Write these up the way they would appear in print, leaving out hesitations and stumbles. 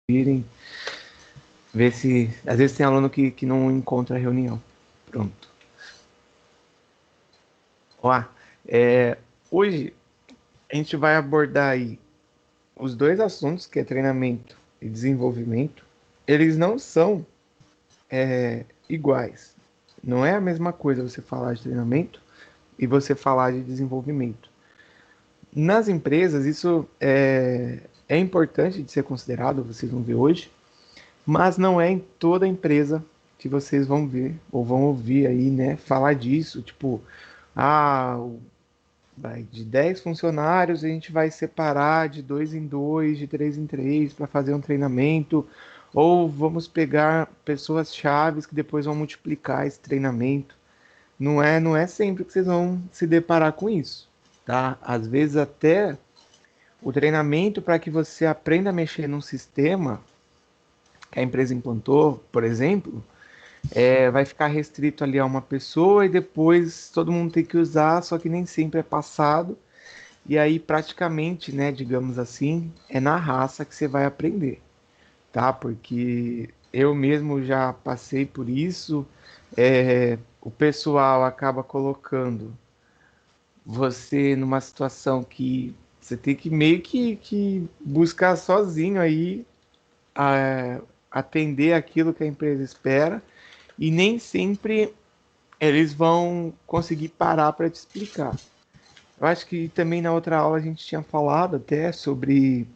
virem, ver se... Às vezes tem aluno que não encontra a reunião. Pronto. Ó, hoje a gente vai abordar aí os dois assuntos, que é treinamento e desenvolvimento. Eles não são iguais. Não é a mesma coisa você falar de treinamento e você falar de desenvolvimento. Nas empresas, isso é importante de ser considerado, vocês vão ver hoje, mas não é em toda empresa que vocês vão ver ou vão ouvir aí, né, falar disso, tipo, ah, de 10 funcionários a gente vai separar de 2 em 2, de 3 em 3 para fazer um treinamento, ou vamos pegar pessoas chaves que depois vão multiplicar esse treinamento. Não é sempre que vocês vão se deparar com isso, tá? Às vezes até o treinamento para que você aprenda a mexer num sistema que a empresa implantou, por exemplo, vai ficar restrito ali a uma pessoa e depois todo mundo tem que usar, só que nem sempre é passado. E aí, praticamente, né, digamos assim, é na raça que você vai aprender, tá? Porque eu mesmo já passei por isso. O pessoal acaba colocando você numa situação que você tem que meio que buscar sozinho aí atender aquilo que a empresa espera e nem sempre eles vão conseguir parar para te explicar. Eu acho que também na outra aula a gente tinha falado até sobre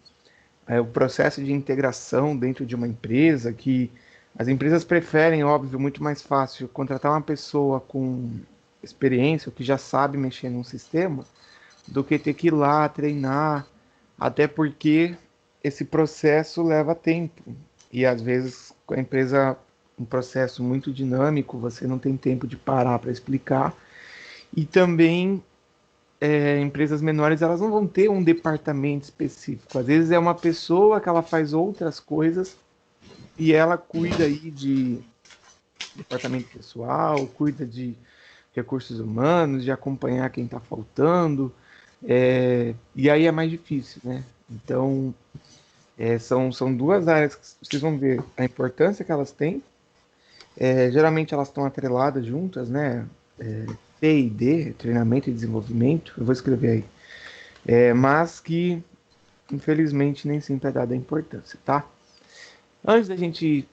o processo de integração dentro de uma empresa, que as empresas preferem, óbvio, muito mais fácil contratar uma pessoa com experiência, que já sabe mexer num sistema, do que ter que ir lá treinar, até porque esse processo leva tempo. E às vezes, com a empresa, um processo muito dinâmico, você não tem tempo de parar para explicar. E também empresas menores elas não vão ter um departamento específico. Às vezes é uma pessoa que ela faz outras coisas e ela cuida aí de departamento pessoal, cuida de recursos humanos, de acompanhar quem está faltando, e aí é mais difícil, né? Então, são duas áreas que vocês vão ver a importância que elas têm. Geralmente elas estão atreladas juntas, né? P&D, treinamento e desenvolvimento, eu vou escrever aí. Mas que, infelizmente, nem sempre é dada a importância, tá? Antes da gente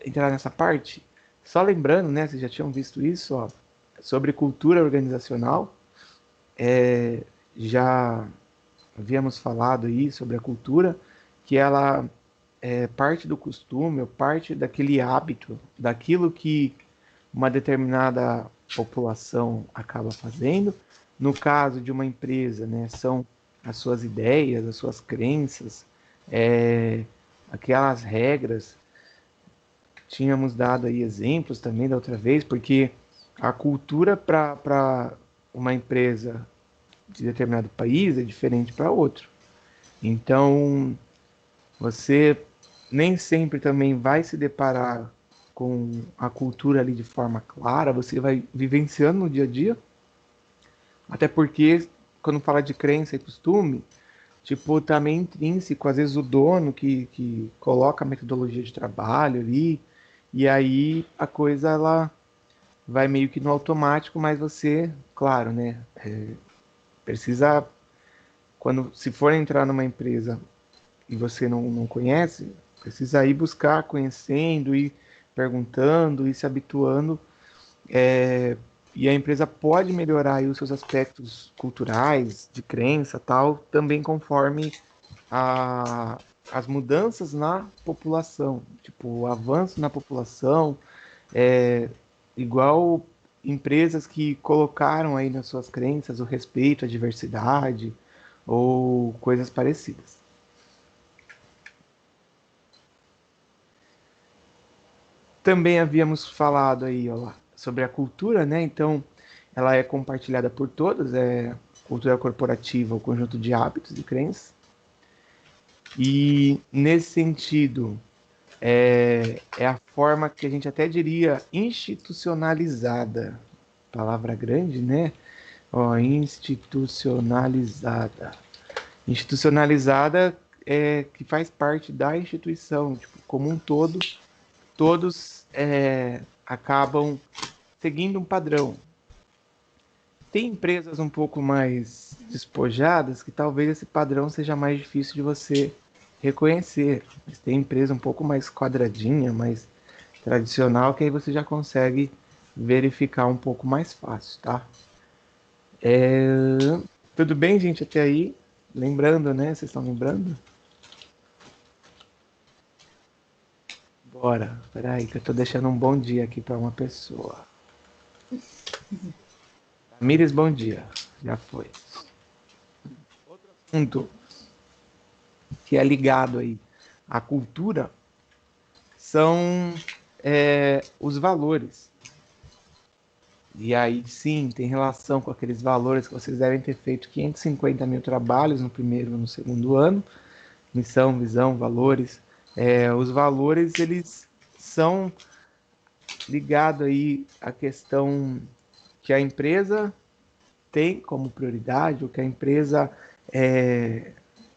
entrar nessa parte, só lembrando, né? Vocês já tinham visto isso, ó, sobre cultura organizacional. Já havíamos falado aí sobre a cultura, que ela é parte do costume, ou parte daquele hábito, daquilo que uma determinada população acaba fazendo. No caso de uma empresa, né, são as suas ideias, as suas crenças, aquelas regras. Tínhamos dado aí exemplos também da outra vez, porque a cultura para uma empresa de determinado país é diferente para outro. Então, você nem sempre também vai se deparar com a cultura ali de forma clara, você vai vivenciando no dia a dia, até porque quando fala de crença e costume, tipo, também intrínseco, às vezes o dono que coloca a metodologia de trabalho ali, e aí a coisa ela vai meio que no automático, mas você, claro, né, precisa, quando se for entrar numa empresa e você não conhece, precisa ir buscar conhecendo, ir perguntando, ir se habituando. E a empresa pode melhorar aí os seus aspectos culturais, de crença tal, também conforme a, as mudanças na população. Tipo, o avanço na população, é, igual empresas que colocaram aí nas suas crenças o respeito à diversidade ou coisas parecidas. Também havíamos falado aí, ó, sobre a cultura, né? Então, ela é compartilhada por todos, é cultura corporativa, o conjunto de hábitos e crenças. E nesse sentido, é a forma que a gente até diria institucionalizada. Palavra grande, né? Ó, institucionalizada. Institucionalizada que faz parte da instituição, tipo, como um todo, todos acabam seguindo um padrão. Tem empresas um pouco mais despojadas que talvez esse padrão seja mais difícil de você reconhecer. Mas tem empresa um pouco mais quadradinha, mais tradicional, que aí você já consegue verificar um pouco mais fácil, tá? Tudo bem, gente, até aí? Lembrando, né? Vocês estão lembrando? Bora. Peraí, que eu tô deixando um bom dia aqui para uma pessoa. Mires, bom dia. Já foi. Assunto que é ligado aí à cultura são os valores. E aí sim, tem relação com aqueles valores que vocês devem ter feito 550 mil trabalhos no primeiro e no segundo ano. Missão, visão, valores. Os valores, eles são ligados aí à questão que a empresa tem como prioridade, o que a empresa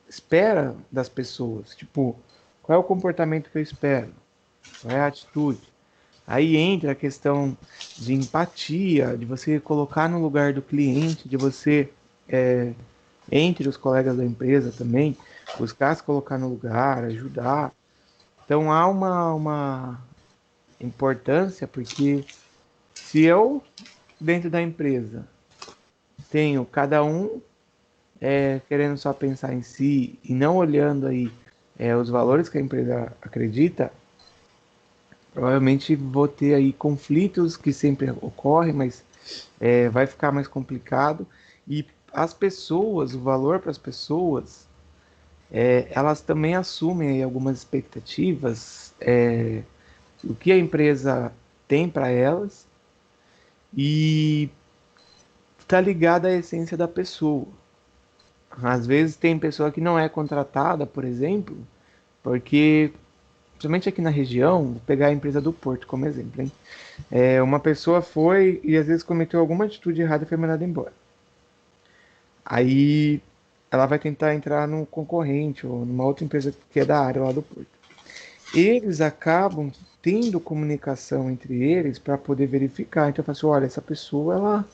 espera das pessoas. Tipo, qual é o comportamento que eu espero? Qual é a atitude? Aí entra a questão de empatia, de você colocar no lugar do cliente, de você, entre os colegas da empresa também, buscar se colocar no lugar, ajudar. Então há uma importância, porque se eu, dentro da empresa, tenho cada um querendo só pensar em si e não olhando aí os valores que a empresa acredita, provavelmente vou ter aí conflitos que sempre ocorrem, mas vai ficar mais complicado. E as pessoas, o valor para as pessoas, elas também assumem aí algumas expectativas, o que a empresa tem para elas e está ligada à essência da pessoa. Às vezes tem pessoa que não é contratada, por exemplo, porque, principalmente aqui na região, vou pegar a empresa do Porto como exemplo, hein? Uma pessoa foi e às vezes cometeu alguma atitude errada e foi mandada embora. Aí ela vai tentar entrar num concorrente ou numa outra empresa que é da área lá do Porto. Eles acabam tendo comunicação entre eles para poder verificar. Então eu falo assim, olha, essa pessoa ela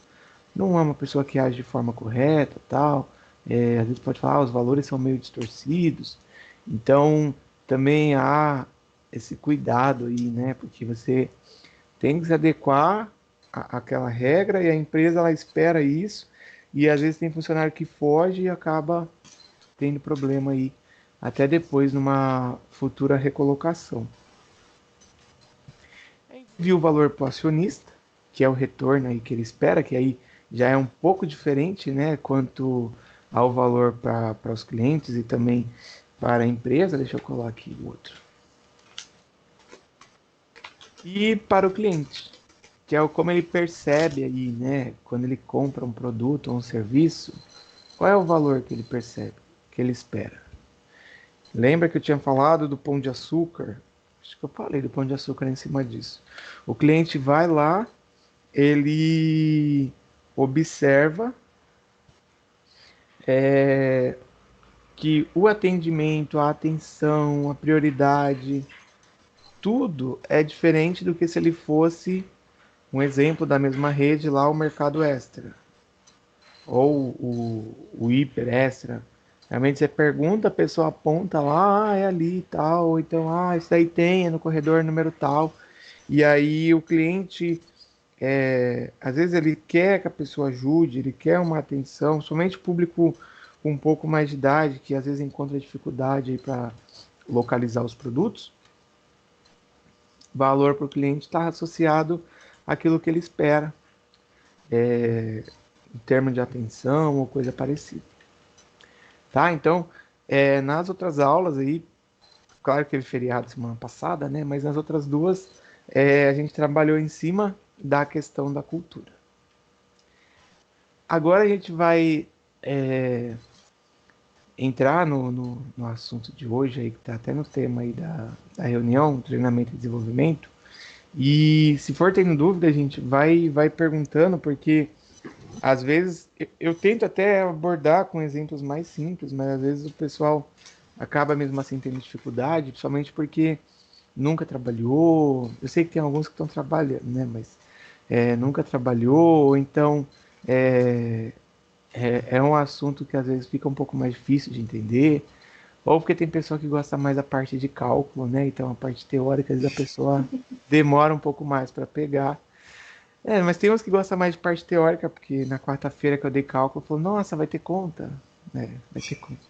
não é uma pessoa que age de forma correta, tal. Às vezes pode falar, os valores são meio distorcidos. Então também há esse cuidado aí, né? Porque você tem que se adequar àquela regra e a empresa ela espera isso e às vezes tem funcionário que foge e acaba tendo problema aí até depois numa futura recolocação. Viu o valor para o acionista, que é o retorno aí que ele espera, que aí já é um pouco diferente, né, quanto ao valor para os clientes e também para a empresa. Deixa eu colar aqui o outro. E para o cliente, que é o como ele percebe aí, né, quando ele compra um produto ou um serviço, qual é o valor que ele percebe, que ele espera. Lembra que eu tinha falado do pão de açúcar? Acho que eu falei do pão de açúcar em cima disso. O cliente vai lá, ele observa que o atendimento, a atenção, a prioridade, tudo é diferente do que se ele fosse um exemplo da mesma rede lá, o Mercado Extra ou o Hiper Extra. Realmente você pergunta, a pessoa aponta lá, é ali e tal, ou então, isso aí tem, é no corredor número tal. E aí o cliente, às vezes ele quer que a pessoa ajude, ele quer uma atenção, somente o público com um pouco mais de idade, que às vezes encontra dificuldade para localizar os produtos, valor para o cliente está associado àquilo que ele espera, em termos de atenção ou coisa parecida. Tá? Então, nas outras aulas aí, claro que teve feriado semana passada, né? Mas nas outras duas, a gente trabalhou em cima da questão da cultura. Agora a gente vai entrar no assunto de hoje, aí, que está até no tema aí da reunião, treinamento e desenvolvimento. E se for tendo dúvida, a gente vai perguntando, porque às vezes eu tento até abordar com exemplos mais simples, mas às vezes o pessoal acaba mesmo assim tendo dificuldade, principalmente porque nunca trabalhou. Eu sei que tem alguns que estão trabalhando, né? Mas nunca trabalhou, ou então é, é um assunto que às vezes fica um pouco mais difícil de entender, ou porque tem pessoa que gosta mais da parte de cálculo, né? Então a parte teórica, às vezes a pessoa demora um pouco mais para pegar. Mas tem uns que gostam mais de parte teórica, porque na quarta-feira que eu dei cálculo, falou, nossa, vai ter conta? Vai ter conta.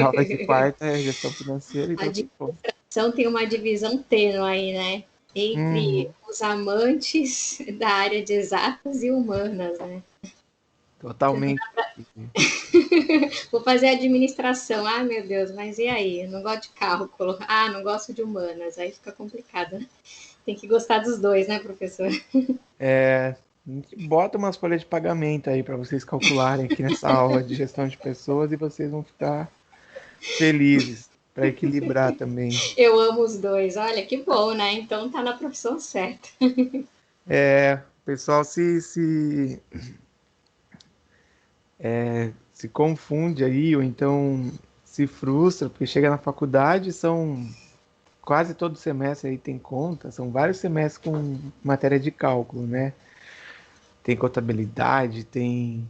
A aula de quarta é gestão financeira, A então tem conta. administração tem uma divisão tênue aí, né? Entre Uhum, os amantes da área de exatas e humanas, né? totalmente. Vou fazer administração. Ah, meu Deus, mas e aí? Eu não gosto de cálculo. Ah, não gosto de humanas. Aí fica complicado, né? Tem que gostar dos dois, né, professor? A gente bota umas folhas de pagamento aí para vocês calcularem aqui nessa aula de gestão de pessoas e vocês vão ficar felizes para equilibrar também. Eu amo os dois. Olha, que bom, né? Então tá na profissão certa. O pessoal se confunde aí, ou então se frustra, porque chega na faculdade, são quase todo semestre aí tem conta, são vários semestres com matéria de cálculo, né? Tem contabilidade, tem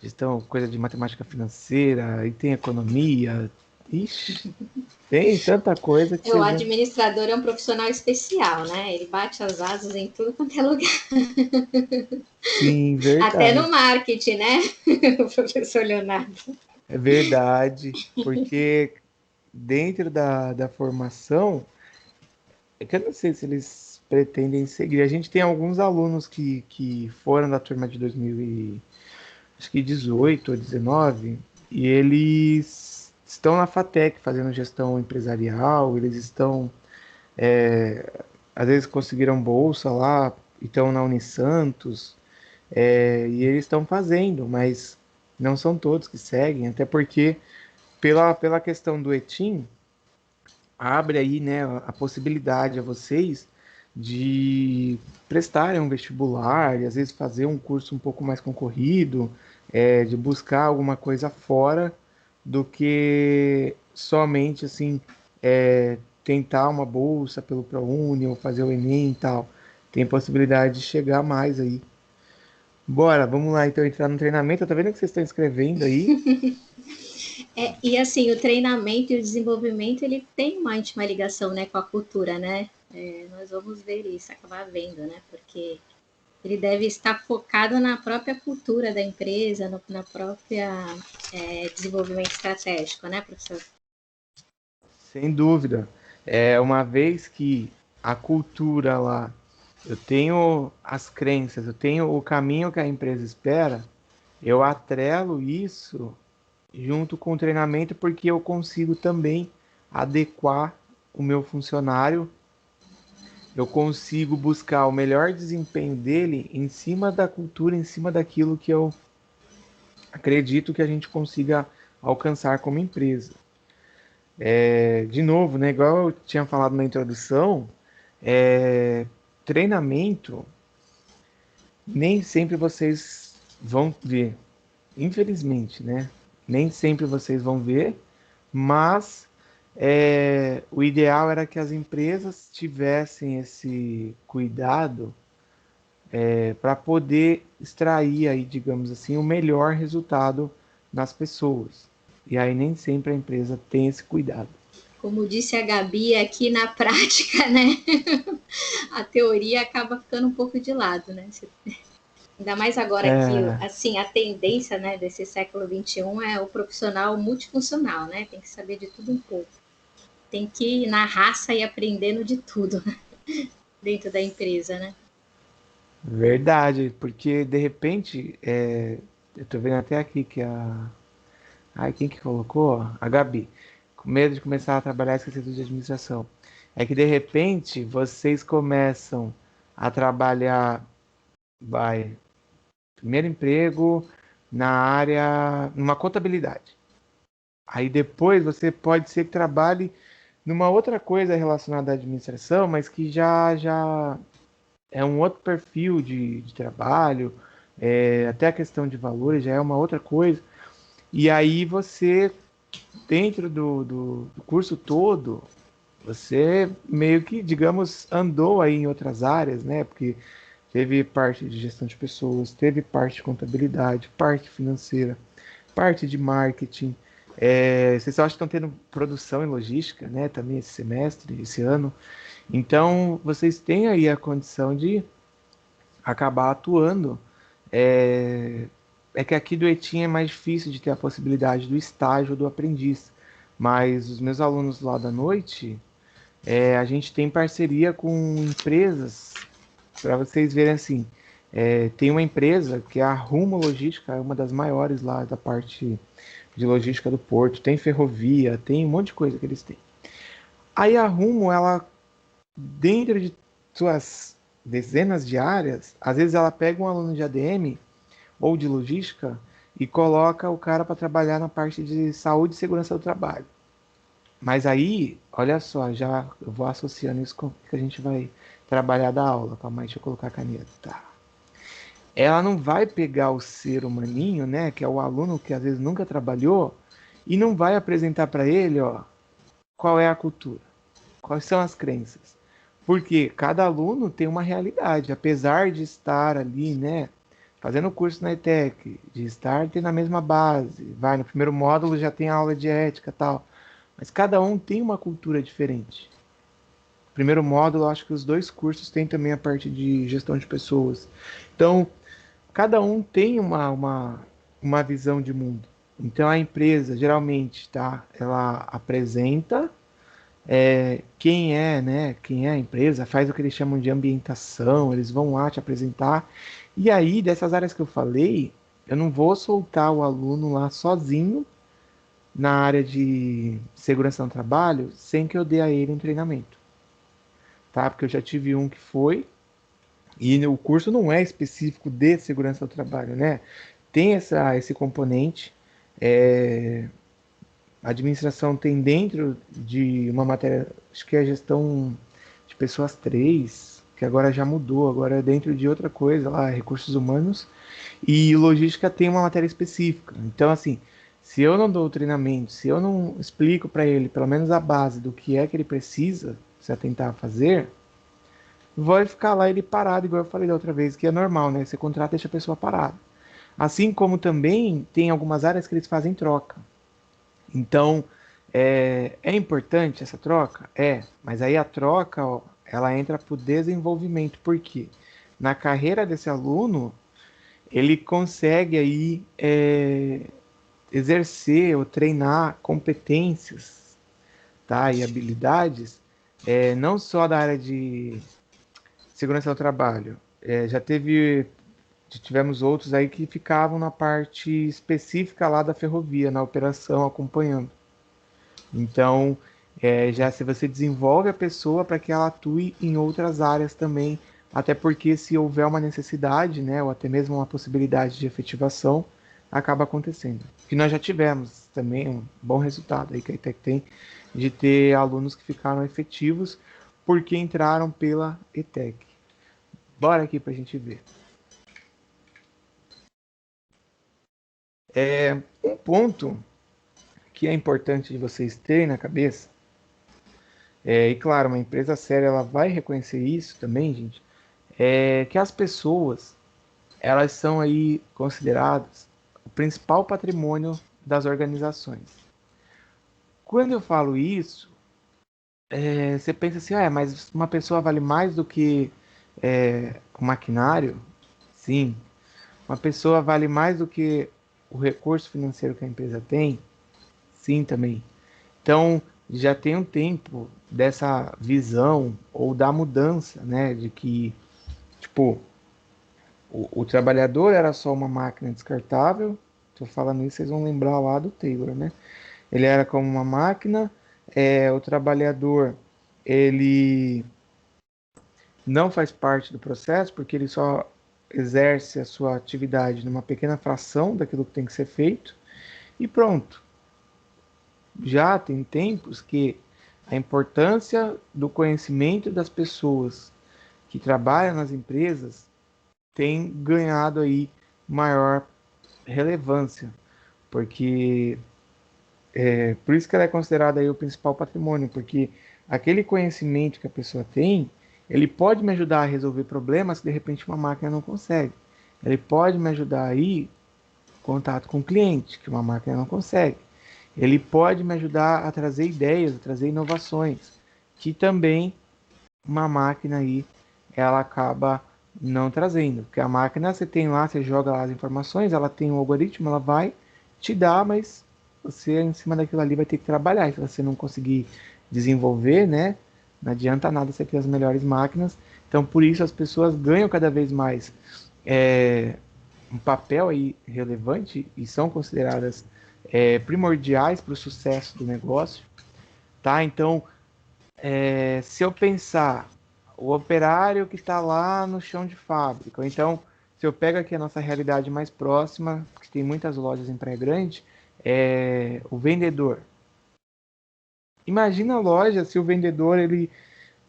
gestão, coisa de matemática financeira, e tem economia. Ixi, tem tanta coisa que O vocês vão. administrador é um profissional especial, né? Ele bate as asas em tudo quanto é lugar. Sim, Até verdade. no marketing, né, o professor Leonardo? É verdade. Porque dentro da formação, é que eu não sei se eles pretendem seguir. A gente tem alguns alunos que foram da turma de 2018 ou 19, e eles estão na FATEC fazendo gestão empresarial, eles estão, às vezes conseguiram bolsa lá, estão na Unisantos, e eles estão fazendo, mas não são todos que seguem, até porque pela questão do ETIM, abre aí, né, a possibilidade a vocês de prestarem um vestibular e às vezes fazer um curso um pouco mais concorrido, de buscar alguma coisa fora do que somente assim tentar uma bolsa pelo ProUni ou fazer o Enem e tal. Tem possibilidade de chegar mais aí. Bora, vamos lá então entrar no treinamento. Eu tô vendo que vocês estão escrevendo aí. E assim, o treinamento e o desenvolvimento, ele tem uma íntima ligação, né, com a cultura, né? Nós vamos ver isso, acabar vendo, né? Porque ele deve estar focado na própria cultura da empresa, na própria desenvolvimento estratégico, né, professor? Sem dúvida. Uma vez que a cultura lá, eu tenho as crenças, eu tenho o caminho que a empresa espera, eu atrelo isso junto com o treinamento porque eu consigo também adequar o meu funcionário, eu consigo buscar o melhor desempenho dele em cima da cultura, em cima daquilo que eu acredito que a gente consiga alcançar como empresa. De novo, né, igual eu tinha falado na introdução, treinamento nem sempre vocês vão ver, infelizmente, né? Nem sempre vocês vão ver, mas o ideal era que as empresas tivessem esse cuidado para poder extrair aí, digamos assim, o melhor resultado nas pessoas. E aí nem sempre a empresa tem esse cuidado. Como disse a Gabi, aqui na prática, né, a teoria acaba ficando um pouco de lado, né? Ainda mais agora que, É, assim, a tendência, né, desse século XXI é o profissional multifuncional, né? Tem que saber de tudo um pouco. Tem que ir na raça e aprendendo de tudo dentro da empresa, né? verdade, porque de repente, eu tô vendo até aqui que a. Ai, quem que colocou? A Gabi. Com medo de começar a trabalhar esquecido de administração. É que de repente vocês começam a trabalhar, vai, primeiro emprego na área, numa contabilidade. Aí depois você pode ser que trabalhe numa outra coisa relacionada à administração, mas que já é um outro perfil de trabalho, até a questão de valores já é uma outra coisa. E aí você dentro do curso todo, você meio que, digamos, andou aí em outras áreas, né? Porque teve parte de gestão de pessoas, teve parte de contabilidade, parte financeira, parte de marketing. Vocês só acham que estão tendo produção e logística, né? Também esse semestre, esse ano. Então, vocês têm aí a condição de acabar atuando. É, é que aqui do Etim é mais difícil de ter a possibilidade do estágio do aprendiz. Mas os meus alunos lá da noite, a gente tem parceria com empresas, para vocês verem assim. Tem uma empresa que é a Rumo Logística, é uma das maiores lá da parte de logística do porto. Tem ferrovia, tem um monte de coisa que eles têm. Aí a Rumo, ela, dentro de suas dezenas de áreas, às vezes ela pega um aluno de ADM ou de logística e coloca o cara para trabalhar na parte de saúde e segurança do trabalho. Mas aí, olha só, já eu vou associando isso com o que a gente vai trabalhar da aula. Calma aí, deixa eu colocar a caneta. Tá. Ela não vai pegar o ser humaninho, né, que é o aluno que às vezes nunca trabalhou, e não vai apresentar para ele, ó, qual é a cultura, quais são as crenças. Porque cada aluno tem uma realidade, apesar de estar ali, né, fazendo curso na ETEC, de estar tendo a mesma base, vai no primeiro módulo já tem aula de ética e tal, mas cada um tem uma cultura diferente. Primeiro módulo, acho que os dois cursos têm também a parte de gestão de pessoas. Então, cada um tem uma visão de mundo. Então, a empresa, geralmente, tá, ela apresenta quem é, né? Quem é a empresa, faz o que eles chamam de ambientação, eles vão lá te apresentar. E aí, dessas áreas que eu falei, eu não vou soltar o aluno lá sozinho na área de segurança no trabalho sem que eu dê a ele um treinamento, tá? Porque eu já tive um que foi, e o curso não é específico de segurança do trabalho, né? Tem esse componente. é, a administração tem dentro de uma matéria, acho que é a gestão de pessoas 3, que agora já mudou, agora é dentro de outra coisa, lá, recursos humanos, e logística tem uma matéria específica. Então, assim, se eu não dou o treinamento, se eu não explico para ele, pelo menos a base do que é que ele precisa se atentar a fazer, vai ficar lá ele parado, igual eu falei da outra vez, que é normal, né? Você contrata e deixa a pessoa parada. Assim como também tem algumas áreas que eles fazem troca. Então, é importante essa troca? É, mas aí a troca, ó, ela entra para o desenvolvimento, porque na carreira desse aluno, ele consegue aí exercer ou treinar competências, tá, e habilidades, não só da área de segurança do trabalho. Tivemos outros aí que ficavam na parte específica lá da ferrovia, na operação, acompanhando. Então, já se você desenvolve a pessoa para que ela atue em outras áreas também, até porque se houver uma necessidade, né, ou até mesmo uma possibilidade de efetivação, acaba acontecendo. Que nós já tivemos também um bom resultado aí que a ETEC tem de ter alunos que ficaram efetivos porque entraram pela ETEC. Bora aqui para a gente ver. Um ponto que é importante de vocês terem na cabeça, e claro, uma empresa séria ela vai reconhecer isso também, gente, é que as pessoas elas são aí consideradas o principal patrimônio das organizações. Quando eu falo isso, você pensa assim, mas uma pessoa vale mais do que o maquinário? Sim. Uma pessoa vale mais do que o recurso financeiro que a empresa tem? Sim, também. Então, já tem um tempo dessa visão ou da mudança, né, de que, tipo, o trabalhador era só uma máquina descartável. Tô falando isso, vocês vão lembrar lá do Taylor, né? Ele era como uma máquina, o trabalhador, ele não faz parte do processo, porque ele só exerce a sua atividade numa pequena fração daquilo que tem que ser feito, e pronto. Já tem tempos que a importância do conhecimento das pessoas que trabalham nas empresas tem ganhado aí maior relevância, porque Por isso que ela é considerada aí o principal patrimônio, porque aquele conhecimento que a pessoa tem, ele pode me ajudar a resolver problemas que de repente uma máquina não consegue. Ele pode me ajudar aí contato com o cliente, que uma máquina não consegue. Ele pode me ajudar a trazer ideias, a trazer inovações, que também uma máquina aí ela acaba não trazendo. Porque a máquina você tem lá, você joga lá as informações, ela tem um algoritmo, ela vai te dar, mas você em cima daquilo ali vai ter que trabalhar. E se você não conseguir desenvolver, né? Não adianta nada você ter as melhores máquinas. Então, por isso as pessoas ganham cada vez mais um papel aí relevante e são consideradas primordiais para o sucesso do negócio, tá? Então, se eu pensar o operário que está lá no chão de fábrica, ou então, se eu pego aqui a nossa realidade mais próxima, que tem muitas lojas em Praia Grande, o vendedor. Imagina a loja se o vendedor ele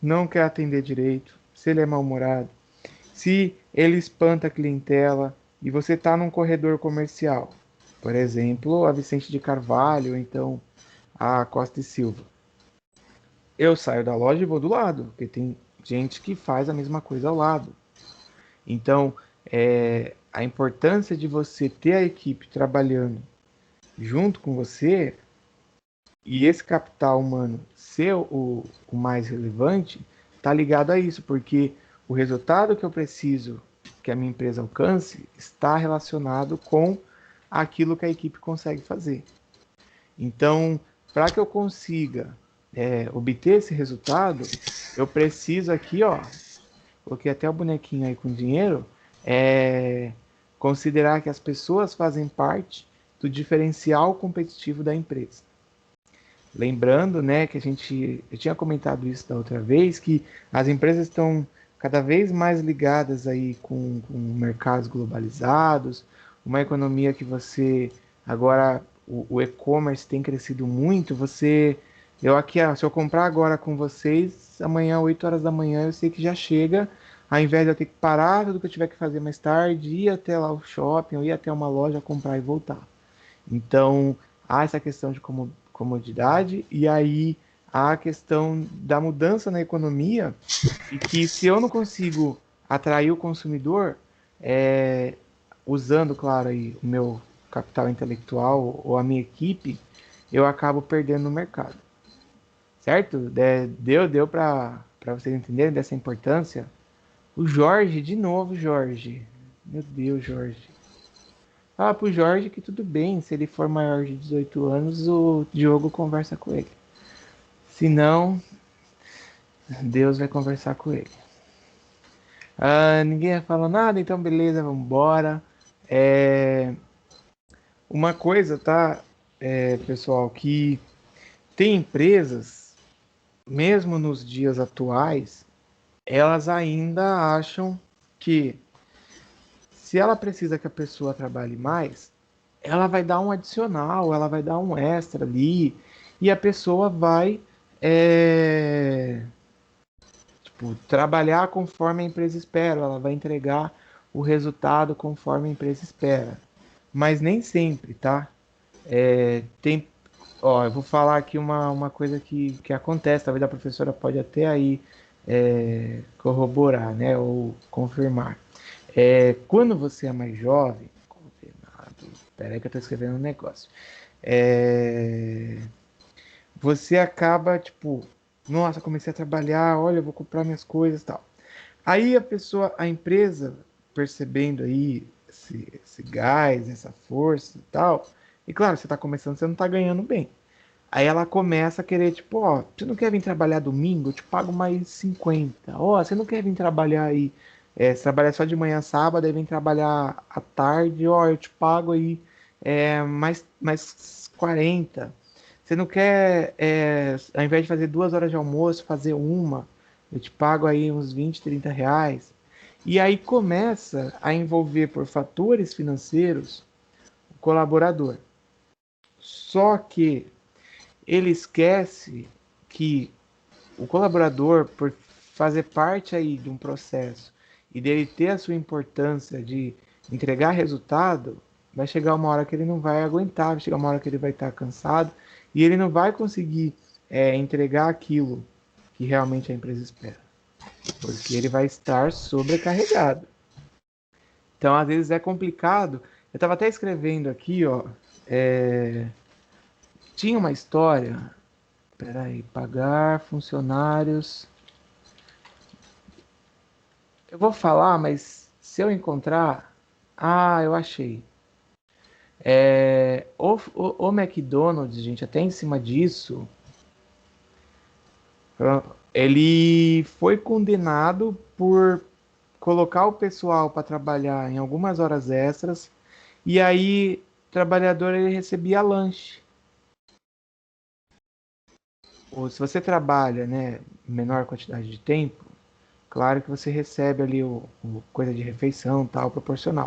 não quer atender direito, se ele é mal-humorado, se ele espanta a clientela e você está num corredor comercial, por exemplo, a Vicente de Carvalho, ou então a Costa e Silva. Eu saio da loja e vou do lado, porque tem gente que faz a mesma coisa ao lado. Então, a importância de você ter a equipe trabalhando junto com você e esse capital humano ser o mais relevante, está ligado a isso, porque o resultado que eu preciso que a minha empresa alcance está relacionado com aquilo que a equipe consegue fazer. Então, para que eu consiga obter esse resultado, eu preciso aqui, ó, coloquei até o bonequinho aí com dinheiro, considerar que as pessoas fazem parte do diferencial competitivo da empresa. Lembrando, né, que eu tinha comentado isso da outra vez, que as empresas estão cada vez mais ligadas aí com mercados globalizados, uma economia que você agora o e-commerce tem crescido muito. Eu aqui, se eu comprar agora com vocês, amanhã 8 horas da manhã, eu sei que já chega, ao invés de eu ter que parar tudo que eu tiver que fazer mais tarde, ir até lá o shopping, ou ir até uma loja comprar e voltar. Então, há essa questão de comodidade e aí há a questão da mudança na economia e que se eu não consigo atrair o consumidor, usando, claro, aí, o meu capital intelectual ou a minha equipe, eu acabo perdendo no mercado. Certo? Deu para vocês entenderem dessa importância? O Jorge, de novo, Jorge. Meu Deus, Jorge. Fala pro Jorge que tudo bem, se ele for maior de 18 anos, o Diogo conversa com ele. Se não, Deus vai conversar com ele. Ninguém falou nada, então beleza, vamos embora. Uma coisa, tá, pessoal, que tem empresas, mesmo nos dias atuais, elas ainda acham que se ela precisa que a pessoa trabalhe mais, ela vai dar um adicional, ela vai dar um extra ali, e a pessoa vai tipo, trabalhar conforme a empresa espera, ela vai entregar o resultado conforme a empresa espera. Mas nem sempre, tá? Tem, ó, eu vou falar aqui uma coisa que acontece, talvez a professora pode até aí corroborar, né, ou confirmar. Quando você é mais jovem, peraí que eu tô escrevendo um negócio. Você acaba, tipo, nossa, comecei a trabalhar, olha, eu vou comprar minhas coisas e tal. Aí a empresa, percebendo aí esse gás, essa força e tal, e claro, você está começando, você não está ganhando bem. Aí ela começa a querer, tipo, ó, você não quer vir trabalhar domingo? Eu te pago mais 50. Ó, você não quer vir trabalhar aí, você trabalha só de manhã sábado, aí vem trabalhar à tarde, ó, eu te pago aí mais 40. Você não quer, ao invés de fazer 2 horas de almoço, fazer uma, eu te pago aí uns 20, 30 reais. E aí começa a envolver por fatores financeiros o colaborador. Só que ele esquece que o colaborador, por fazer parte aí de um processo e dele ter a sua importância de entregar resultado, vai chegar uma hora que ele não vai aguentar, vai chegar uma hora que ele vai estar cansado e ele não vai conseguir entregar aquilo que realmente a empresa espera, porque ele vai estar sobrecarregado. Então, às vezes é complicado. Eu estava até escrevendo aqui, ó, tinha uma história. Peraí, pagar funcionários. Eu vou falar, mas se eu encontrar. Ah, eu achei. O McDonald's, gente, até em cima disso, ele foi condenado por colocar o pessoal para trabalhar em algumas horas extras e aí o trabalhador ele recebia lanche. Ou se você trabalha, né, menor quantidade de tempo, claro que você recebe ali o coisa de refeição, tal, proporcional.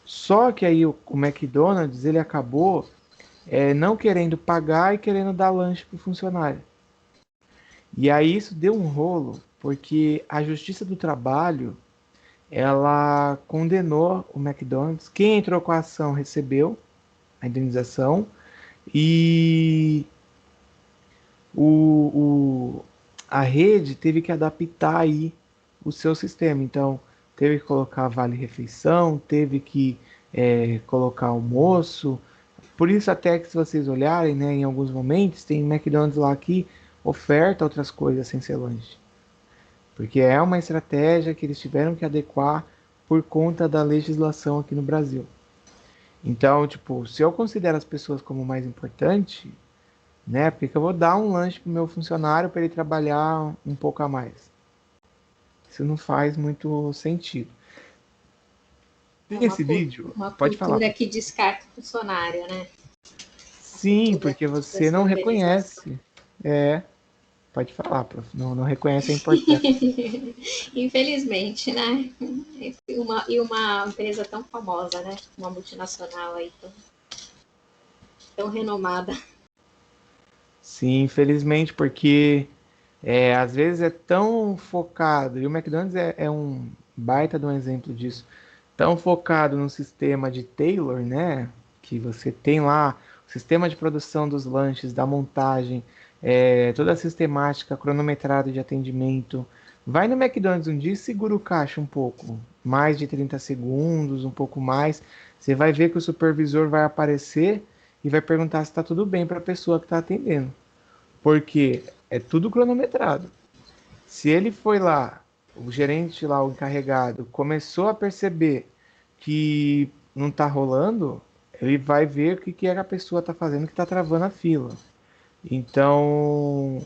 Só que aí o McDonald's ele acabou não querendo pagar e querendo dar lanche para o funcionário. E aí isso deu um rolo, porque a Justiça do Trabalho ela condenou o McDonald's. Quem entrou com a ação recebeu a indenização e o, a rede teve que adaptar aí o seu sistema. Então, teve que colocar vale-refeição, teve que colocar almoço. Por isso, até que se vocês olharem, né, em alguns momentos, tem McDonald's lá que oferta outras coisas sem ser lanche. Porque é uma estratégia que eles tiveram que adequar por conta da legislação aqui no Brasil. Então, tipo, se eu considero as pessoas como mais importante, né? Porque que eu vou dar um lanche pro meu funcionário para ele trabalhar um pouco a mais? Isso não faz muito sentido. É Tem esse vídeo? uma Pode falar. cultura que descarta o funcionário, né? A Sim, cultura porque você dessa não organização. reconhece. Pode falar, prof. Não, não reconhece a importância. Infelizmente, né? E uma empresa tão famosa, né? Uma multinacional aí tão renomada. Sim, infelizmente, porque às vezes é tão focado, e o McDonald's é um baita de um exemplo disso, tão focado no sistema de Taylor, né? Que você tem lá o sistema de produção dos lanches, da montagem, toda a sistemática cronometrada de atendimento. Vai no McDonald's um dia e segura o caixa um pouco, mais de 30 segundos, um pouco mais. Você vai ver que o supervisor vai aparecer e vai perguntar se está tudo bem para a pessoa que está atendendo. Porque é tudo cronometrado. Se ele foi lá, o gerente lá, o encarregado, começou a perceber que não está rolando, ele vai ver o que, que a pessoa está fazendo que está travando a fila. Então,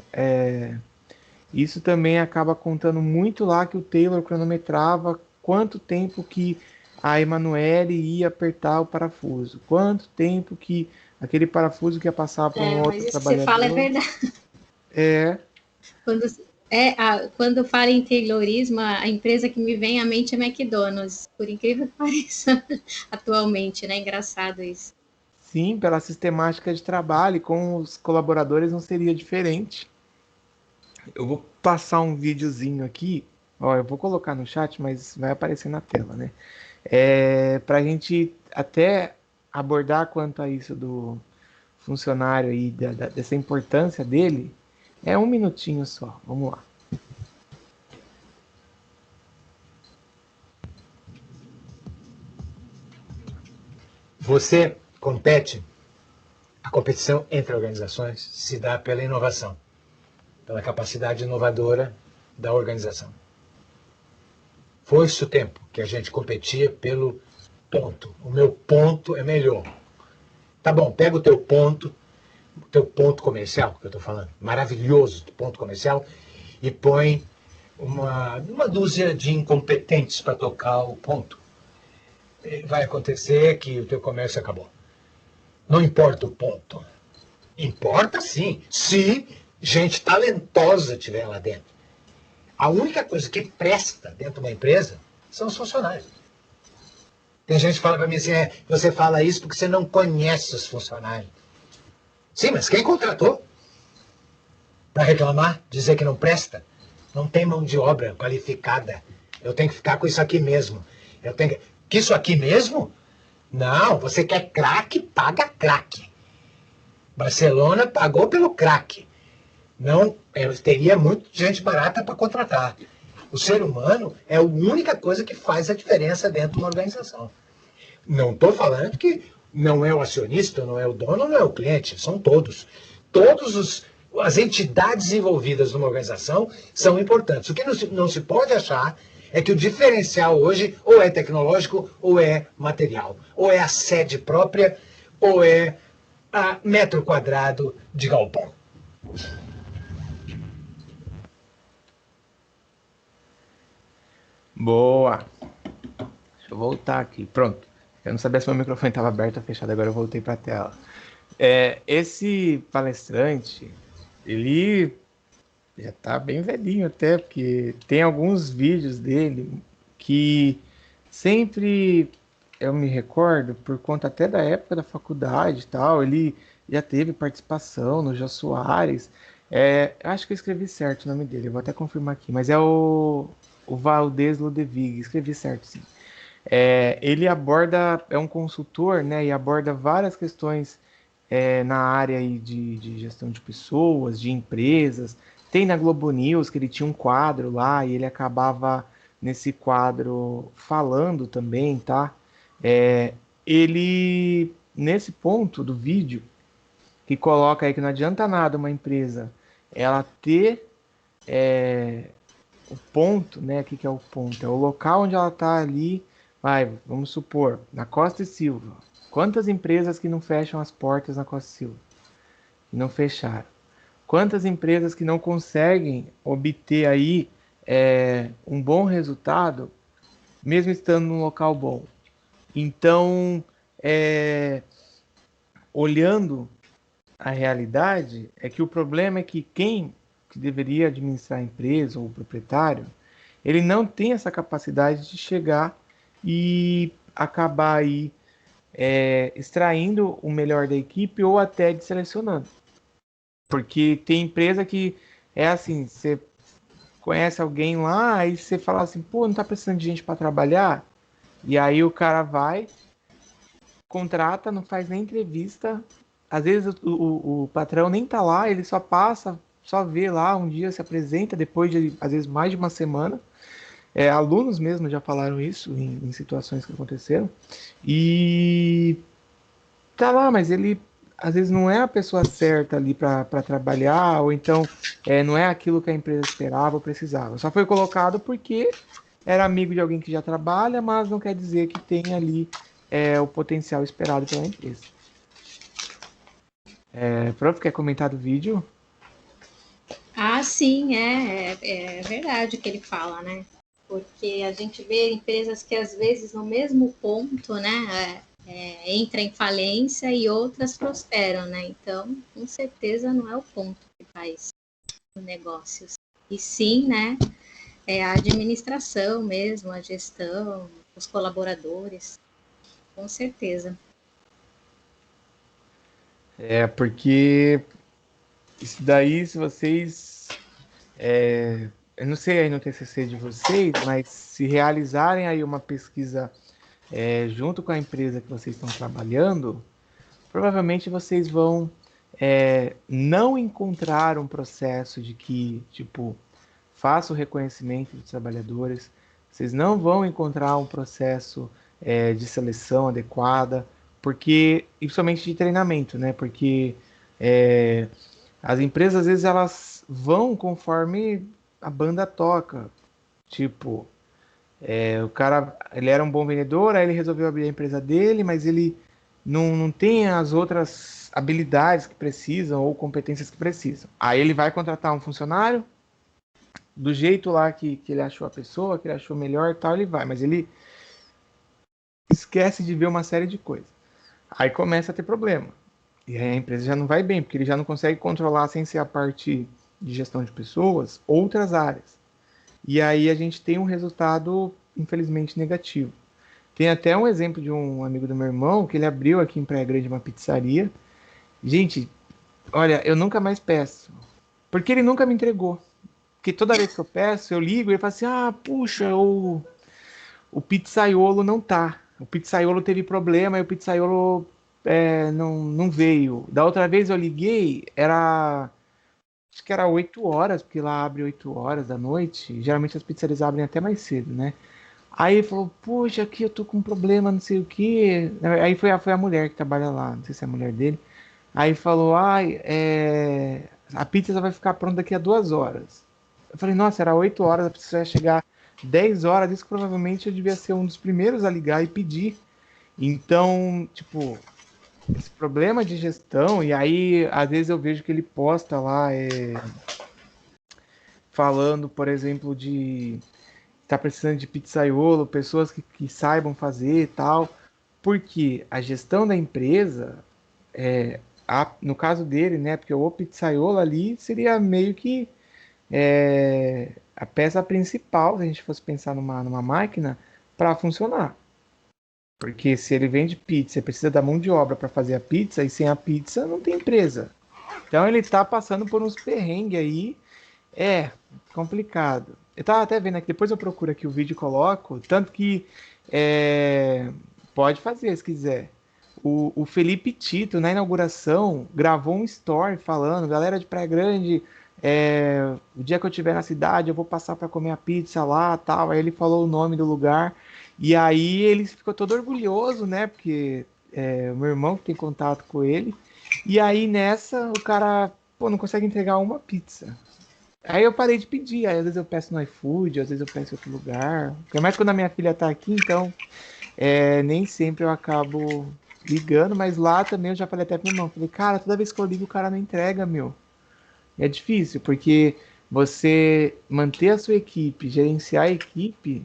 isso também acaba contando muito lá que o Taylor cronometrava quanto tempo que a Emanuele ia apertar o parafuso, quanto tempo que aquele parafuso que ia passar para um Mas outro isso que você fala é trabalhador. verdade. É, Quando, quando fala em Taylorismo, a empresa que me vem à mente é McDonald's, por incrível que pareça, atualmente, né? Engraçado isso. sim, pela sistemática de trabalho, com os colaboradores não seria diferente. Eu vou passar um videozinho aqui, ó, eu vou colocar no chat, mas vai aparecer na tela, né? Para a gente até abordar quanto a isso do funcionário aí, dessa importância dele, é um minutinho só, vamos lá. Você compete, a competição entre organizações se dá pela inovação, pela capacidade inovadora da organização. Foi-se o tempo que a gente competia pelo ponto. O meu ponto é melhor. Tá bom, pega o teu ponto comercial, que eu estou falando, maravilhoso ponto comercial, e põe uma dúzia de incompetentes para tocar o ponto. Vai acontecer que o teu comércio acabou. Não importa o ponto. Importa sim, se gente talentosa estiver lá dentro. A única coisa que presta dentro de uma empresa são os funcionários. Tem gente que fala para mim assim, você fala isso porque você não conhece os funcionários. Sim, mas quem contratou? Para reclamar, dizer que não presta? Não tem mão de obra qualificada. Eu tenho que ficar com isso aqui mesmo. Que isso aqui mesmo? Não, você quer craque, paga craque. Barcelona pagou pelo craque. Não, teria muita gente barata para contratar. O ser humano é a única coisa que faz a diferença dentro de uma organização. Não estou falando que não é o acionista, não é o dono, não é o cliente, são todos. As entidades envolvidas numa organização são importantes. O que não se pode achar é que o diferencial hoje ou é tecnológico ou é material, ou é a sede própria, ou é a metro quadrado de galpão. Boa. Deixa eu voltar aqui. Pronto. Eu não sabia se meu microfone estava aberto ou fechado, agora eu voltei para a tela. Esse palestrante, ele já está bem velhinho até, porque tem alguns vídeos dele que sempre eu me recordo, por conta até da época da faculdade e tal, ele já teve participação no Jô Soares. Acho que eu escrevi certo o nome dele, eu vou até confirmar aqui, mas é o Valdez Ludwig, escrevi certo, sim. Ele aborda, é um consultor, né, e aborda várias questões na área aí de gestão de pessoas, de empresas. Tem na Globo News que ele tinha um quadro lá e ele acabava nesse quadro falando também, tá? Ele, nesse ponto do vídeo, que coloca aí que não adianta nada uma empresa ela ter o ponto, né? O que é o ponto? É o local onde ela está ali. Vamos supor, na Costa e Silva. Quantas empresas que não fecham as portas na Costa e Silva? Que não fecharam. Quantas empresas que não conseguem obter aí um bom resultado, mesmo estando num local bom? Então, olhando a realidade, é que o problema é que quem que deveria administrar a empresa ou o proprietário, ele não tem essa capacidade de chegar e acabar aí extraindo o melhor da equipe ou até de selecionando. Porque tem empresa que é assim, você conhece alguém lá e você fala assim, pô, não tá precisando de gente para trabalhar? E aí o cara vai, contrata, não faz nem entrevista. Às vezes o patrão nem tá lá, ele só passa, só vê lá um dia, se apresenta, depois de, às vezes, mais de uma semana. Alunos mesmo já falaram isso em situações que aconteceram. E tá lá, mas ele às vezes não é a pessoa certa ali para trabalhar, ou então não é aquilo que a empresa esperava ou precisava. Só foi colocado porque era amigo de alguém que já trabalha, mas não quer dizer que tem ali o potencial esperado pela empresa. Prof, quer comentar do vídeo? Ah, sim, é verdade o que ele fala, né? Porque a gente vê empresas que às vezes no mesmo ponto, né, entra em falência e outras prosperam, né? Então, com certeza não é o ponto que faz o negócio. E sim, né, a administração mesmo, a gestão, os colaboradores, com certeza. Porque isso daí, se vocês... eu não sei aí no TCC de vocês, mas se realizarem aí uma pesquisa junto com a empresa que vocês estão trabalhando, provavelmente vocês vão não encontrar um processo de que, tipo, faça o reconhecimento dos trabalhadores, vocês não vão encontrar um processo de seleção adequada, porque, e principalmente de treinamento, né? Porque as empresas, às vezes, elas vão conforme a banda toca. Tipo, o cara, ele era um bom vendedor, aí ele resolveu abrir a empresa dele, mas ele não tem as outras habilidades que precisam ou competências que precisam. Aí ele vai contratar um funcionário, do jeito lá que ele achou a pessoa, que ele achou melhor e tal, ele vai, mas ele esquece de ver uma série de coisas. Aí começa a ter problema. E aí a empresa já não vai bem, porque ele já não consegue controlar, sem ser a parte de gestão de pessoas, outras áreas. E aí a gente tem um resultado, infelizmente, negativo. Tem até um exemplo de um amigo do meu irmão, que ele abriu aqui em Praia Grande uma pizzaria. Gente, olha, eu nunca mais peço. Porque ele nunca me entregou. Porque toda vez que eu peço, eu ligo e ele fala assim, puxa, o pizzaiolo não tá. o pizzaiolo teve problema e o pizzaiolo não veio. Da outra vez eu liguei, acho que era 8 horas, porque lá abre 8 horas da noite. Geralmente as pizzarias abrem até mais cedo, né? Aí ele falou, poxa, aqui eu tô com um problema, não sei o quê. Aí foi a mulher que trabalha lá, não sei se é a mulher dele. Aí falou, ai, a pizza só vai ficar pronta daqui a 2 horas. Eu falei, nossa, era 8 horas, a pizza ia chegar 10 horas. Isso provavelmente eu devia ser um dos primeiros a ligar e pedir. Então, tipo, esse problema de gestão, e aí às vezes eu vejo que ele posta lá, falando, por exemplo, de tá precisando de pizzaiolo, pessoas que saibam fazer e tal, porque a gestão da empresa, no caso dele, né, porque o pizzaiolo ali seria meio que a peça principal, se a gente fosse pensar numa máquina, para funcionar. Porque se ele vende pizza, precisa da mão de obra para fazer a pizza, e sem a pizza não tem empresa. Então ele tá passando por uns perrengues aí. É complicado. Eu tava até vendo aqui, depois eu procuro aqui o vídeo e coloco. Tanto que pode fazer se quiser. O Felipe Tito, na inauguração, gravou um story falando: galera de Praia Grande, o dia que eu estiver na cidade, eu vou passar para comer a pizza lá tal. Aí ele falou o nome do lugar. E aí ele ficou todo orgulhoso, né? Porque o meu irmão que tem contato com ele. E aí nessa, o cara, pô, não consegue entregar uma pizza. Aí eu parei de pedir, aí às vezes eu peço no iFood, às vezes eu peço em outro lugar. Porque mais quando a minha filha tá aqui, então nem sempre eu acabo ligando, mas lá também eu já falei até pro meu irmão, falei, cara, toda vez que eu ligo o cara não entrega, meu. É difícil, porque você manter a sua equipe, gerenciar a equipe,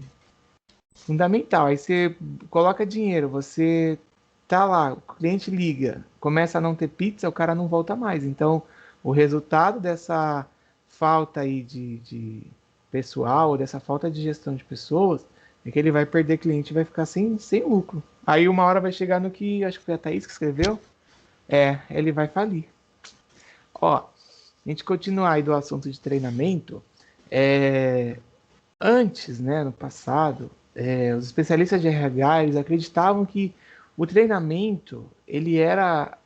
fundamental. Aí você coloca dinheiro, você tá lá, o cliente liga, começa a não ter pizza, o cara não volta mais. Então, o resultado dessa falta aí de pessoal, dessa falta de gestão de pessoas, é que ele vai perder cliente e vai ficar sem lucro. Aí uma hora vai chegar no que, acho que foi a Thaís que escreveu, ele vai falir. Ó, a gente continuar aí do assunto de treinamento, antes, né, no passado, os especialistas de RH eles acreditavam que o treinamento ele era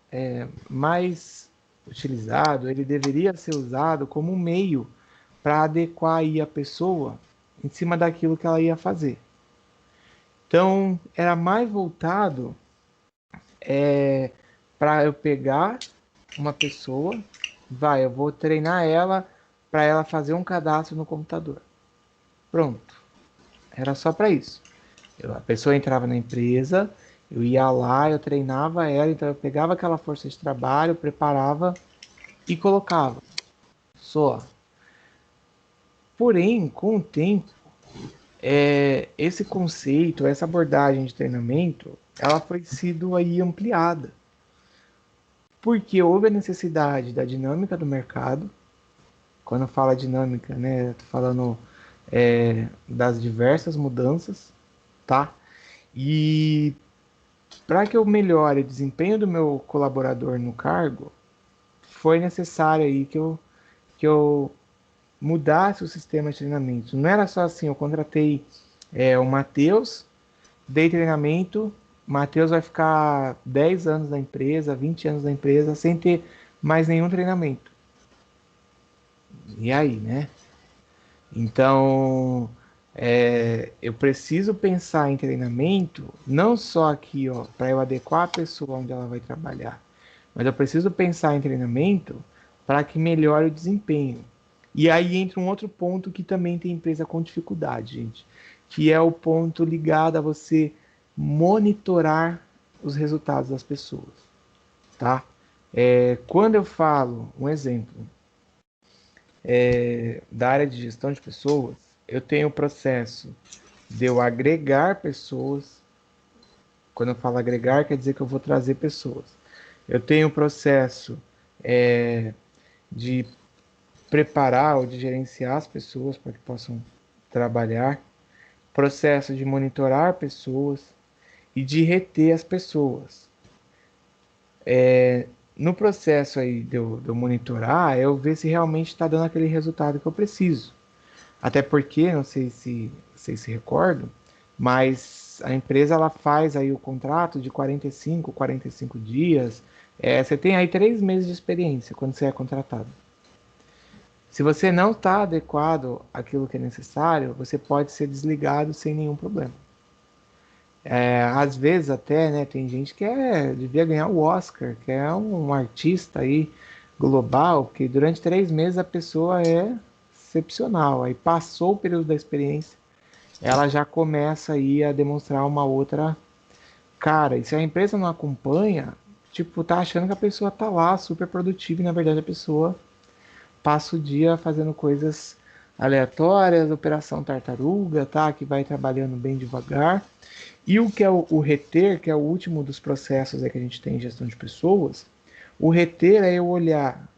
mais utilizado, ele deveria ser usado como um meio para adequar aí a pessoa em cima daquilo que ela ia fazer. Então, era mais voltado para eu pegar uma pessoa, eu vou treinar ela para ela fazer um cadastro no computador. Pronto. Era só para isso. A pessoa entrava na empresa, eu ia lá, eu treinava ela, então eu pegava aquela força de trabalho, preparava e colocava. Só. Porém, com o tempo, esse conceito, essa abordagem de treinamento, ela foi sido aí ampliada. Porque houve a necessidade da dinâmica do mercado. Quando fala dinâmica, né, tô falando das diversas mudanças, tá? E para que eu melhore o desempenho do meu colaborador no cargo, foi necessário aí que eu mudasse o sistema de treinamento. Não era só assim, eu contratei o Matheus, dei treinamento, o Matheus vai ficar 10 anos na empresa, 20 anos na empresa, sem ter mais nenhum treinamento. E aí, né? Então, eu preciso pensar em treinamento, não só aqui, ó, para eu adequar a pessoa onde ela vai trabalhar, mas eu preciso pensar em treinamento para que melhore o desempenho. E aí entra um outro ponto que também tem empresa com dificuldade, gente, que é o ponto ligado a você monitorar os resultados das pessoas, tá? Quando eu falo, um exemplo, da área de gestão de pessoas, eu tenho o processo de eu agregar pessoas. Quando eu falo agregar, quer dizer que eu vou trazer pessoas. Eu tenho o processo de preparar ou de gerenciar as pessoas para que possam trabalhar, processo de monitorar pessoas e de reter as pessoas. No processo aí de eu monitorar, eu ver se realmente está dando aquele resultado que eu preciso. Até porque, não sei se vocês se recordam, mas a empresa ela faz aí o contrato de 45 dias. Você tem aí 3 meses de experiência quando você é contratado. Se você não está adequado àquilo que é necessário, você pode ser desligado sem nenhum problema. Às vezes até, né, tem gente que devia ganhar o Oscar, que é um artista aí global, porque durante 3 meses a pessoa é excepcional. Aí passou o período da experiência, ela já começa aí a demonstrar uma outra cara. E se a empresa não acompanha, tipo, tá achando que a pessoa tá lá super produtiva e na verdade a pessoa passa o dia fazendo coisas aleatórias, operação tartaruga, tá? Que vai trabalhando bem devagar. E o que é o reter, que é o último dos processos que a gente tem em gestão de pessoas, o reter é eu olhar,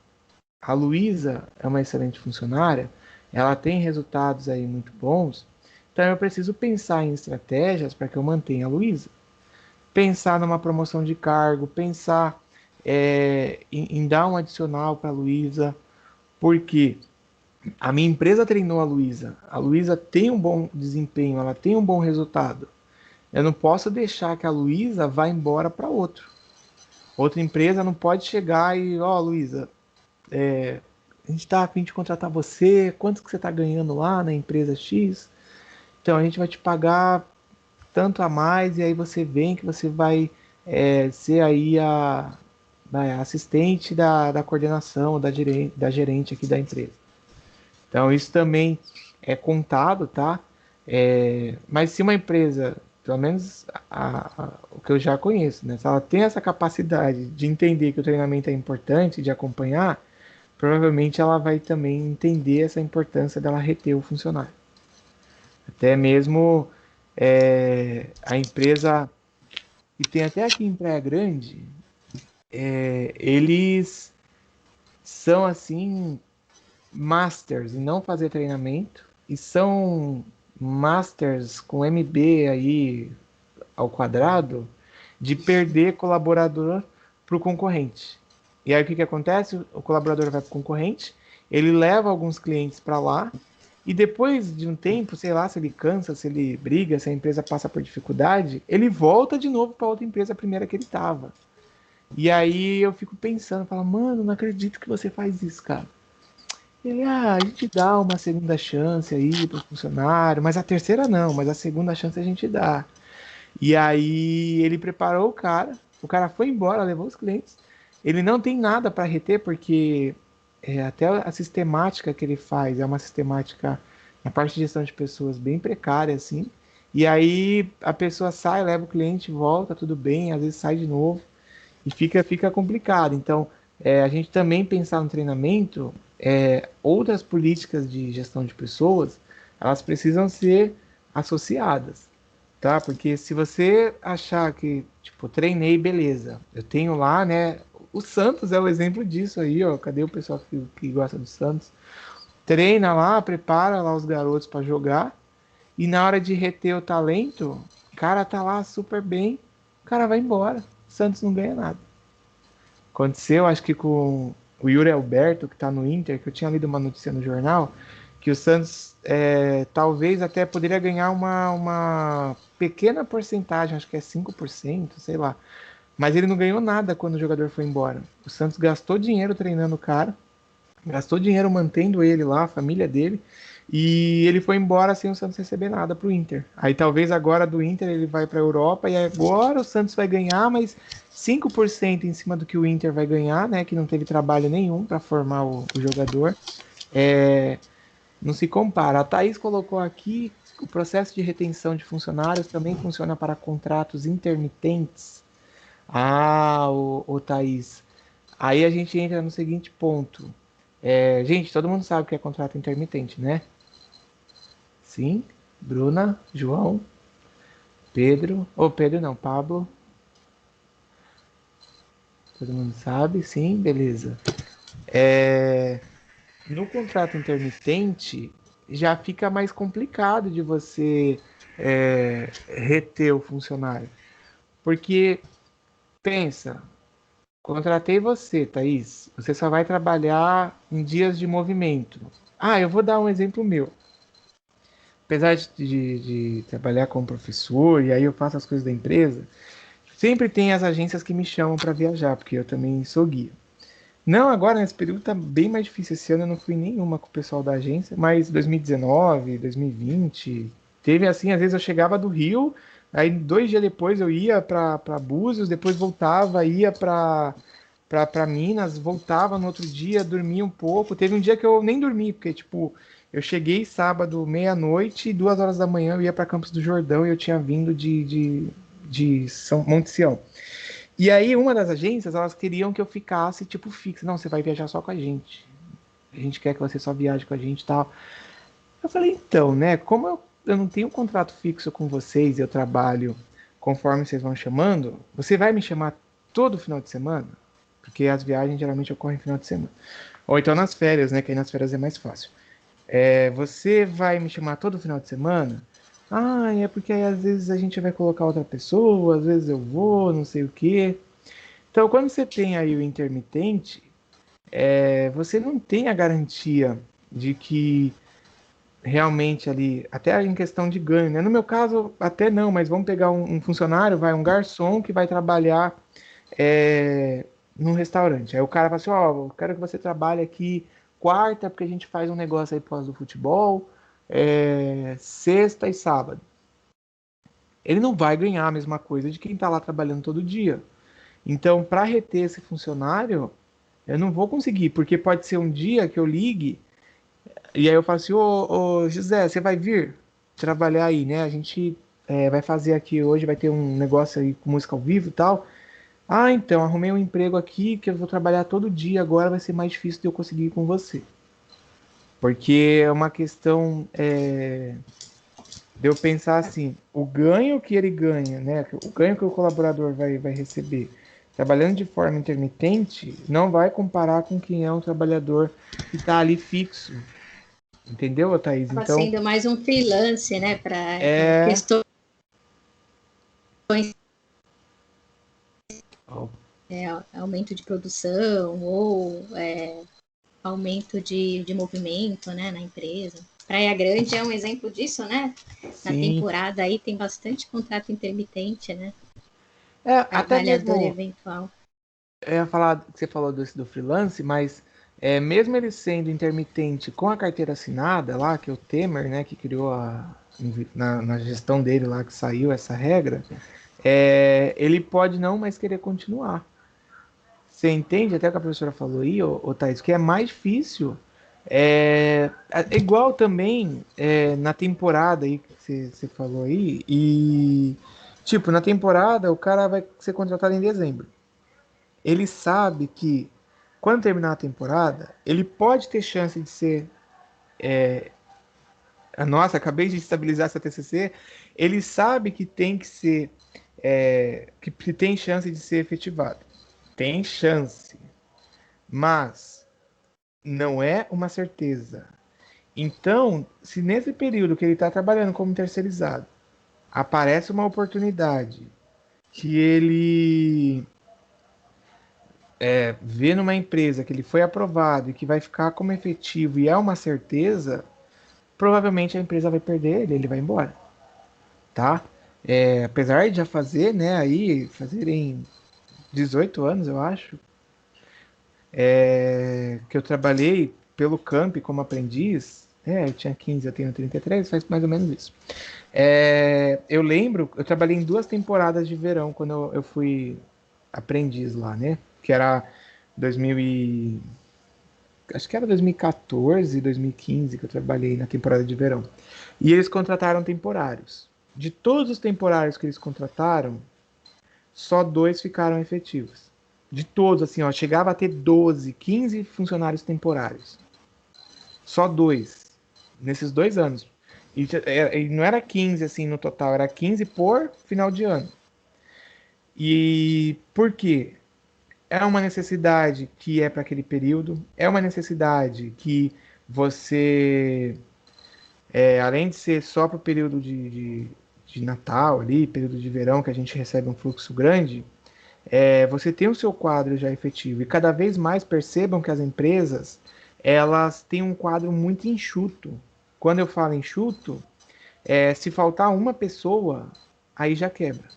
a Luísa é uma excelente funcionária, ela tem resultados aí muito bons, então eu preciso pensar em estratégias para que eu mantenha a Luísa. Pensar numa promoção de cargo, pensar em dar um adicional para a Luísa, porque a minha empresa treinou a Luísa tem um bom desempenho, ela tem um bom resultado. Eu não posso deixar que a Luísa vá embora para outra empresa. Não pode chegar e, ó, Luísa, a gente está a fim de contratar você, quanto que você está ganhando lá na empresa X? Então a gente vai te pagar tanto a mais e aí você vem que você vai ser aí a assistente da coordenação, da gerente aqui da empresa. Então isso também é contado, tá? Mas se uma empresa, pelo menos o que eu já conheço, né? Se ela tem essa capacidade de entender que o treinamento é importante, de acompanhar, provavelmente ela vai também entender essa importância dela reter o funcionário. Até mesmo a empresa, e tem até aqui em Praia Grande, eles são assim masters em não fazer treinamento e são masters com MB aí ao quadrado de perder colaborador para o concorrente. E aí o que, que acontece? O colaborador vai para o concorrente, ele leva alguns clientes para lá e depois de um tempo, sei lá, se ele cansa, se ele briga, se a empresa passa por dificuldade, ele volta de novo para outra empresa, a primeira que ele estava. E aí eu fico pensando, falo, mano, não acredito que você faz isso, cara. Ele, a gente dá uma segunda chance aí pro funcionário, mas a terceira não, mas a segunda chance a gente dá. E aí ele preparou o cara foi embora, levou os clientes. Ele não tem nada para reter, porque até a sistemática que ele faz é uma sistemática na parte de gestão de pessoas bem precária, assim. E aí a pessoa sai, leva o cliente, volta, tudo bem, às vezes sai de novo e fica complicado. Então, a gente também pensar no treinamento, outras políticas de gestão de pessoas, elas precisam ser associadas, tá? Porque se você achar que, tipo, treinei, beleza, eu tenho lá, né? O Santos é o exemplo disso aí, ó. Cadê o pessoal que gosta do Santos? Treina lá, prepara lá os garotos para jogar e na hora de reter o talento, o cara tá lá super bem, o cara vai embora. O Santos não ganha nada. Aconteceu, acho que com o Yuri Alberto, que está no Inter, que eu tinha lido uma notícia no jornal, que o Santos talvez até poderia ganhar uma pequena porcentagem, acho que é 5%, sei lá. Mas ele não ganhou nada quando o jogador foi embora. O Santos gastou dinheiro treinando o cara, gastou dinheiro mantendo ele lá, a família dele, e ele foi embora sem o Santos receber nada pro Inter. Aí talvez agora do Inter ele vai para a Europa e agora o Santos vai ganhar, mas 5% em cima do que o Inter vai ganhar, né? Que não teve trabalho nenhum para formar o jogador. Não se compara. A Thaís colocou aqui o processo de retenção de funcionários também funciona para contratos intermitentes. O Thaís. Aí a gente entra no seguinte ponto. Gente, todo mundo sabe o que é contrato intermitente, né? Sim, Bruna, João, Pedro. Pedro não, Pablo. Todo mundo sabe, sim, beleza. No contrato intermitente, já fica mais complicado de você reter o funcionário. Porque, pensa, contratei você, Thaís. Você só vai trabalhar em dias de movimento. Eu vou dar um exemplo meu. apesar de trabalhar como professor, e aí eu faço as coisas da empresa, sempre tem as agências que me chamam para viajar, porque eu também sou guia. Não, agora nesse período tá bem mais difícil. Esse ano eu não fui nenhuma com o pessoal da agência, mas 2019, 2020, teve assim, às vezes eu chegava do Rio, aí 2 dias depois eu ia para Búzios, depois voltava, ia para Minas, voltava no outro dia, dormia um pouco. Teve um dia que eu nem dormi, porque tipo, eu cheguei sábado meia-noite e 2 horas da manhã eu ia para Campos do Jordão e eu tinha vindo de São Monte Sião. E aí, uma das agências, elas queriam que eu ficasse, tipo, fixo. Não, você vai viajar só com a gente. A gente quer que você só viaje com a gente e tal. Eu falei, então, né? Como eu não tenho um contrato fixo com vocês e eu trabalho conforme vocês vão chamando, você vai me chamar todo final de semana? Porque as viagens geralmente ocorrem no final de semana. Ou então nas férias, né? Que aí nas férias é mais fácil. Você vai me chamar todo final de semana? Ah, é porque aí às vezes a gente vai colocar outra pessoa, às vezes eu vou, não sei o quê. Então, quando você tem aí o intermitente, você não tem a garantia de que realmente ali, até em questão de ganho, né? No meu caso, até não, mas vamos pegar um funcionário, um garçom que vai trabalhar é, num restaurante. Aí o cara fala assim, ó, eu quero que você trabalhe aqui quarta, porque a gente faz um negócio aí pós do futebol, sexta e sábado. Ele não vai ganhar a mesma coisa de quem está lá trabalhando todo dia. Então, para reter esse funcionário, eu não vou conseguir, porque pode ser um dia que eu ligue e aí eu falo assim, ô José, você vai vir trabalhar aí, né? A gente vai fazer aqui hoje, vai ter um negócio aí com música ao vivo e tal. Ah, então, arrumei um emprego aqui que eu vou trabalhar todo dia, agora vai ser mais difícil de eu conseguir ir com você. Porque é uma questão de eu pensar assim, o ganho que ele ganha, né? O ganho que o colaborador vai receber trabalhando de forma intermitente não vai comparar com quem é um trabalhador que está ali fixo. Entendeu, Thaís? Acaba Então, sendo mais um freelance, né? Para é. questões Oh, aumento de produção ou aumento de movimento, né, na empresa. Praia Grande é um exemplo disso, né? Na sim. temporada aí tem bastante contrato intermitente, né? Até Trabalhador mesmo, eventual. eu ia falar que você falou do freelance, mas mesmo ele sendo intermitente com a carteira assinada lá, que é o Temer, né, que criou na gestão dele lá, que saiu essa regra, ele pode não mais querer continuar. Você entende até o que a professora falou aí, ô Thaís, que é mais difícil. Igual também na temporada aí que você falou aí, e tipo, na temporada o cara vai ser contratado em dezembro. Ele sabe que quando terminar a temporada, ele pode ter chance de ser. Nossa, acabei de estabilizar essa TCC. Ele sabe que tem que ser. Que tem chance de ser efetivado. Tem chance. Mas não é uma certeza. Então, se nesse período que ele está trabalhando como terceirizado, aparece uma oportunidade que ele vê numa empresa que ele foi aprovado e que vai ficar como efetivo e é uma certeza, provavelmente a empresa vai perder ele, ele vai embora, tá? Apesar de já fazer, né, aí, fazerem 18 anos, eu acho, que eu trabalhei pelo Camp como aprendiz, eu tinha 15, eu tenho 33, faz mais ou menos isso. Eu lembro, eu trabalhei em 2 temporadas de verão quando eu fui aprendiz lá, né? Que era 2000 e... Acho que era 2014, 2015 que eu trabalhei na temporada de verão. E eles contrataram temporários. De todos os temporários que eles contrataram, só 2 ficaram efetivos. De todos, assim, ó, chegava a ter 12, 15 funcionários temporários. Só 2 nesses 2 anos. E não era 15 assim no total, era 15 por final de ano. E por quê? É uma necessidade que é para aquele período, é uma necessidade que você, além de ser só para o período de Natal ali, período de verão, que a gente recebe um fluxo grande, você tem o seu quadro já efetivo. E cada vez mais percebam que as empresas, elas têm um quadro muito enxuto. Quando eu falo enxuto, Se faltar uma pessoa, aí já quebra.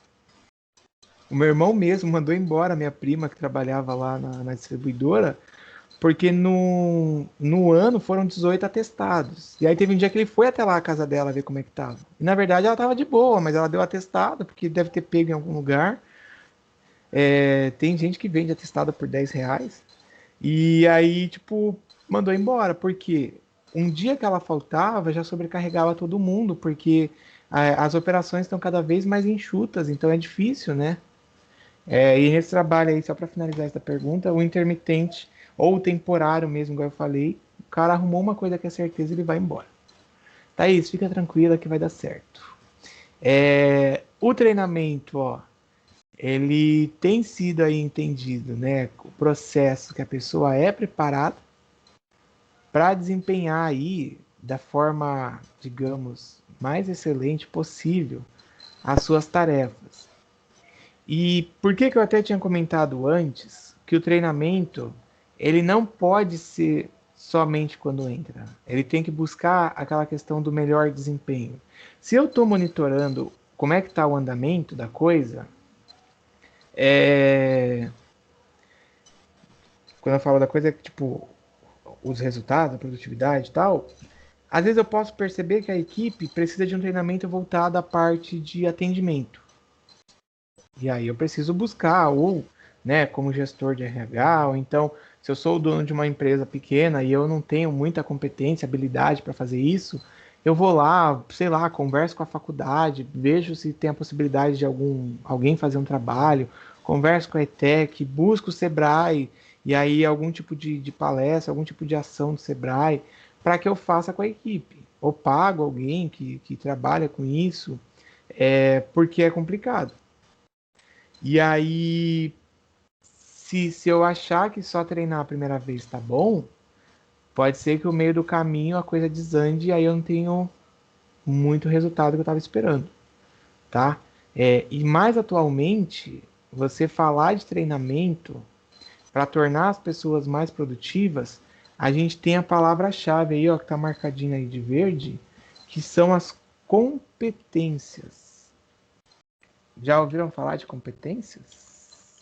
O meu irmão mesmo mandou embora a minha prima que trabalhava lá na distribuidora, porque no ano foram 18 atestados. E aí teve um dia que ele foi até lá a casa dela ver como é que tava. E na verdade ela tava de boa, mas ela deu atestado, porque deve ter pego em algum lugar. Tem gente que vende atestado por R$ 10. E aí, tipo, mandou embora, porque um dia que ela faltava já sobrecarregava todo mundo, porque as operações estão cada vez mais enxutas, então é difícil, né? E nesse trabalho aí, só para finalizar essa pergunta, o intermitente ou o temporário mesmo, igual eu falei, o cara arrumou uma coisa que é certeza, ele vai embora. Thaís, fica tranquila que vai dar certo. O treinamento, ó, ele tem sido aí entendido, né? O processo que a pessoa é preparada para desempenhar aí da forma, digamos, mais excelente possível as suas tarefas. E por que eu até tinha comentado antes que o treinamento ele não pode ser somente quando entra. Ele tem que buscar aquela questão do melhor desempenho. Se eu estou monitorando como é que está o andamento da coisa, quando eu falo da coisa, é que, tipo, os resultados, a produtividade e tal, às vezes eu posso perceber que a equipe precisa de um treinamento voltado à parte de atendimento. E aí eu preciso buscar, ou, né, como gestor de RH, ou então, se eu sou o dono de uma empresa pequena e eu não tenho muita competência, habilidade para fazer isso, eu vou lá, sei lá, converso com a faculdade, vejo se tem a possibilidade de alguém fazer um trabalho, converso com a ETEC, busco o Sebrae, e aí algum tipo de palestra, algum tipo de ação do Sebrae, para que eu faça com a equipe. Ou pago alguém que trabalha com isso, porque é complicado. E aí, se eu achar que só treinar a primeira vez tá bom, pode ser que no meio do caminho a coisa desande e aí eu não tenho muito resultado que eu estava esperando, tá? E mais atualmente, você falar de treinamento para tornar as pessoas mais produtivas, a gente tem a palavra-chave aí, ó, que tá marcadinha aí de verde, que são as competências. Já ouviram falar de competências?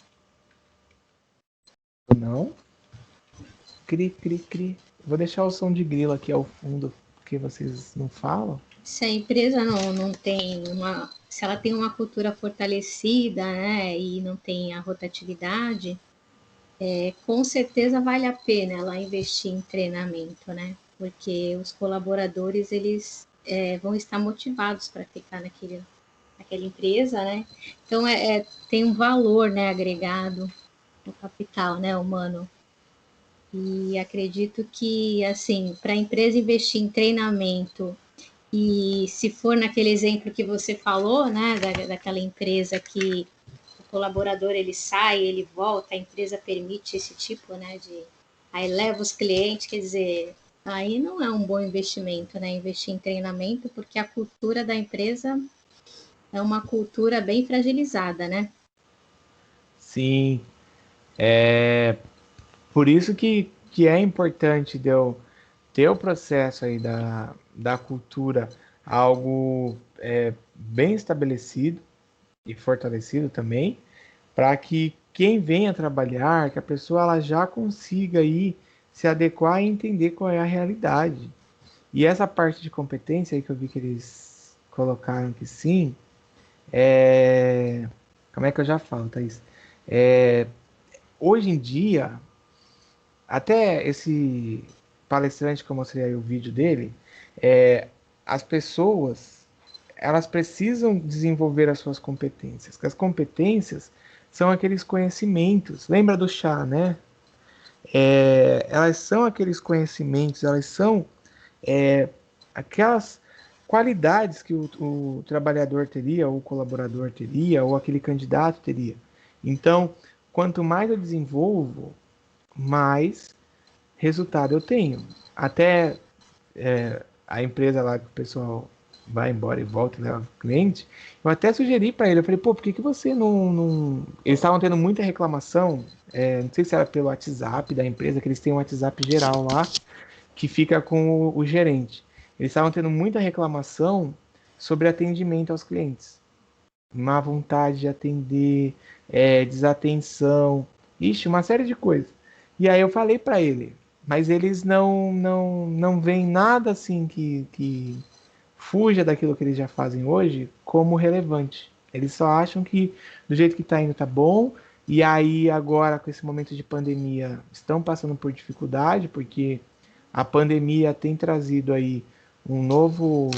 Não? Cri, cri, cri. Vou deixar o som de grilo aqui ao fundo, porque vocês não falam. Se a empresa não tem se ela tem uma cultura fortalecida, né, e não tem a rotatividade, com certeza vale a pena ela investir em treinamento, né? Porque os colaboradores eles vão estar motivados para ficar naquela empresa, né? Então tem um valor, né, agregado no capital, né, humano. E acredito que assim, para a empresa investir em treinamento e se for naquele exemplo que você falou, né, daquela empresa que o colaborador ele sai, ele volta, a empresa permite esse tipo, né, aí leva os clientes, quer dizer, aí não é um bom investimento, né, investir em treinamento, porque a cultura da empresa é uma cultura bem fragilizada, né? Sim, por isso que é importante de eu ter o processo aí da cultura algo bem estabelecido e fortalecido também, para que quem venha trabalhar, que a pessoa ela já consiga aí se adequar e entender qual é a realidade. E essa parte de competência aí que eu vi que eles colocaram que sim, como é que eu já falo, Thaís? Hoje em dia, até esse palestrante que eu mostrei aí o vídeo dele, as pessoas elas precisam desenvolver as suas competências. Porque as competências são aqueles conhecimentos. Lembra do chá, né? Elas são aqueles conhecimentos, elas são aquelas qualidades que o trabalhador teria, ou o colaborador teria, ou aquele candidato teria. Então, quanto mais eu desenvolvo, mais resultado eu tenho. Até a empresa lá que o pessoal vai embora e volta e leva o cliente, eu até sugeri para ele, eu falei, pô, por que você não... Eles estavam tendo muita reclamação, não sei se era pelo WhatsApp da empresa, que eles têm um WhatsApp geral lá, que fica com o gerente. Eles estavam tendo muita reclamação sobre atendimento aos clientes. Má vontade de atender, desatenção, ixi, uma série de coisas. E aí eu falei para ele, mas eles não veem nada assim que fuja daquilo que eles já fazem hoje como relevante. Eles só acham que do jeito que está indo tá bom, e aí agora com esse momento de pandemia estão passando por dificuldade, porque a pandemia tem trazido aí um novo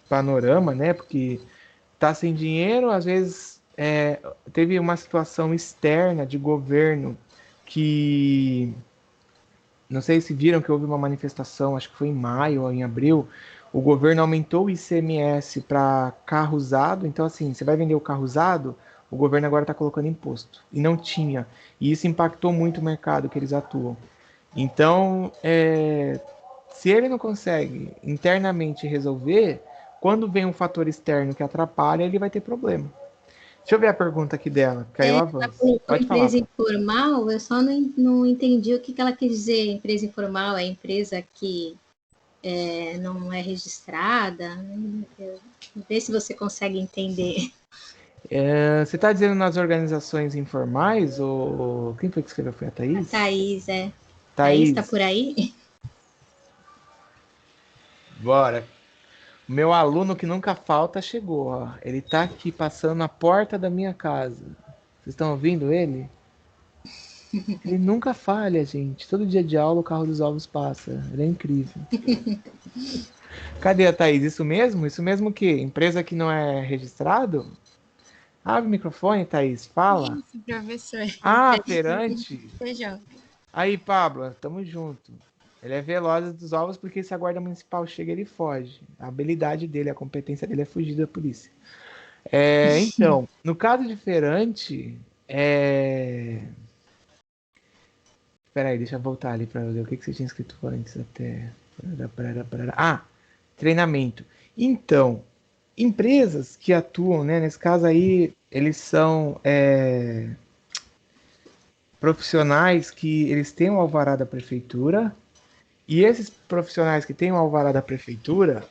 panorama, né? Porque tá sem dinheiro, às vezes teve uma situação externa de governo que não sei se viram que houve uma manifestação, acho que foi em maio ou em abril, o governo aumentou o ICMS para carro usado, então assim, você vai vender o carro usado, o governo agora está colocando imposto, e não tinha, e isso impactou muito o mercado que eles atuam. Então, se ele não consegue internamente resolver, quando vem um fator externo que atrapalha, ele vai ter problema. Deixa eu ver a pergunta aqui dela, que aí eu Ela avanço. colocou Pode falar, empresa pô. informal, eu só não entendi o que ela quis dizer. Empresa informal é empresa que não é registrada? Vê se você consegue entender. Você está dizendo nas organizações informais, ou quem foi que escreveu? Foi a A Thaís? Thaís, Thaís está Thaís, por aí? bora. O meu aluno que nunca falta chegou, ó. Ele tá aqui passando na porta da minha casa. Vocês estão ouvindo ele? Ele nunca falha, gente. Todo dia de aula o carro dos ovos passa. Ele é incrível. Cadê a Thaís? Isso mesmo? Isso mesmo o quê? Empresa que não é registrado? Abre o microfone, Thaís. Fala. Isso, professor. Ah, feirante. Feijão. Aí, Pablo, tamo junto. Ele é veloz dos ovos porque se a guarda municipal chega, ele foge. A habilidade dele, a competência dele é fugir da polícia. Então, no caso de feirante, Peraí, deixa eu voltar ali para ver o que você tinha escrito antes até. Ah, treinamento. Então, empresas que atuam, né? Nesse caso aí, eles são profissionais que eles têm o alvará da prefeitura. E esses profissionais que têm o alvará da prefeitura,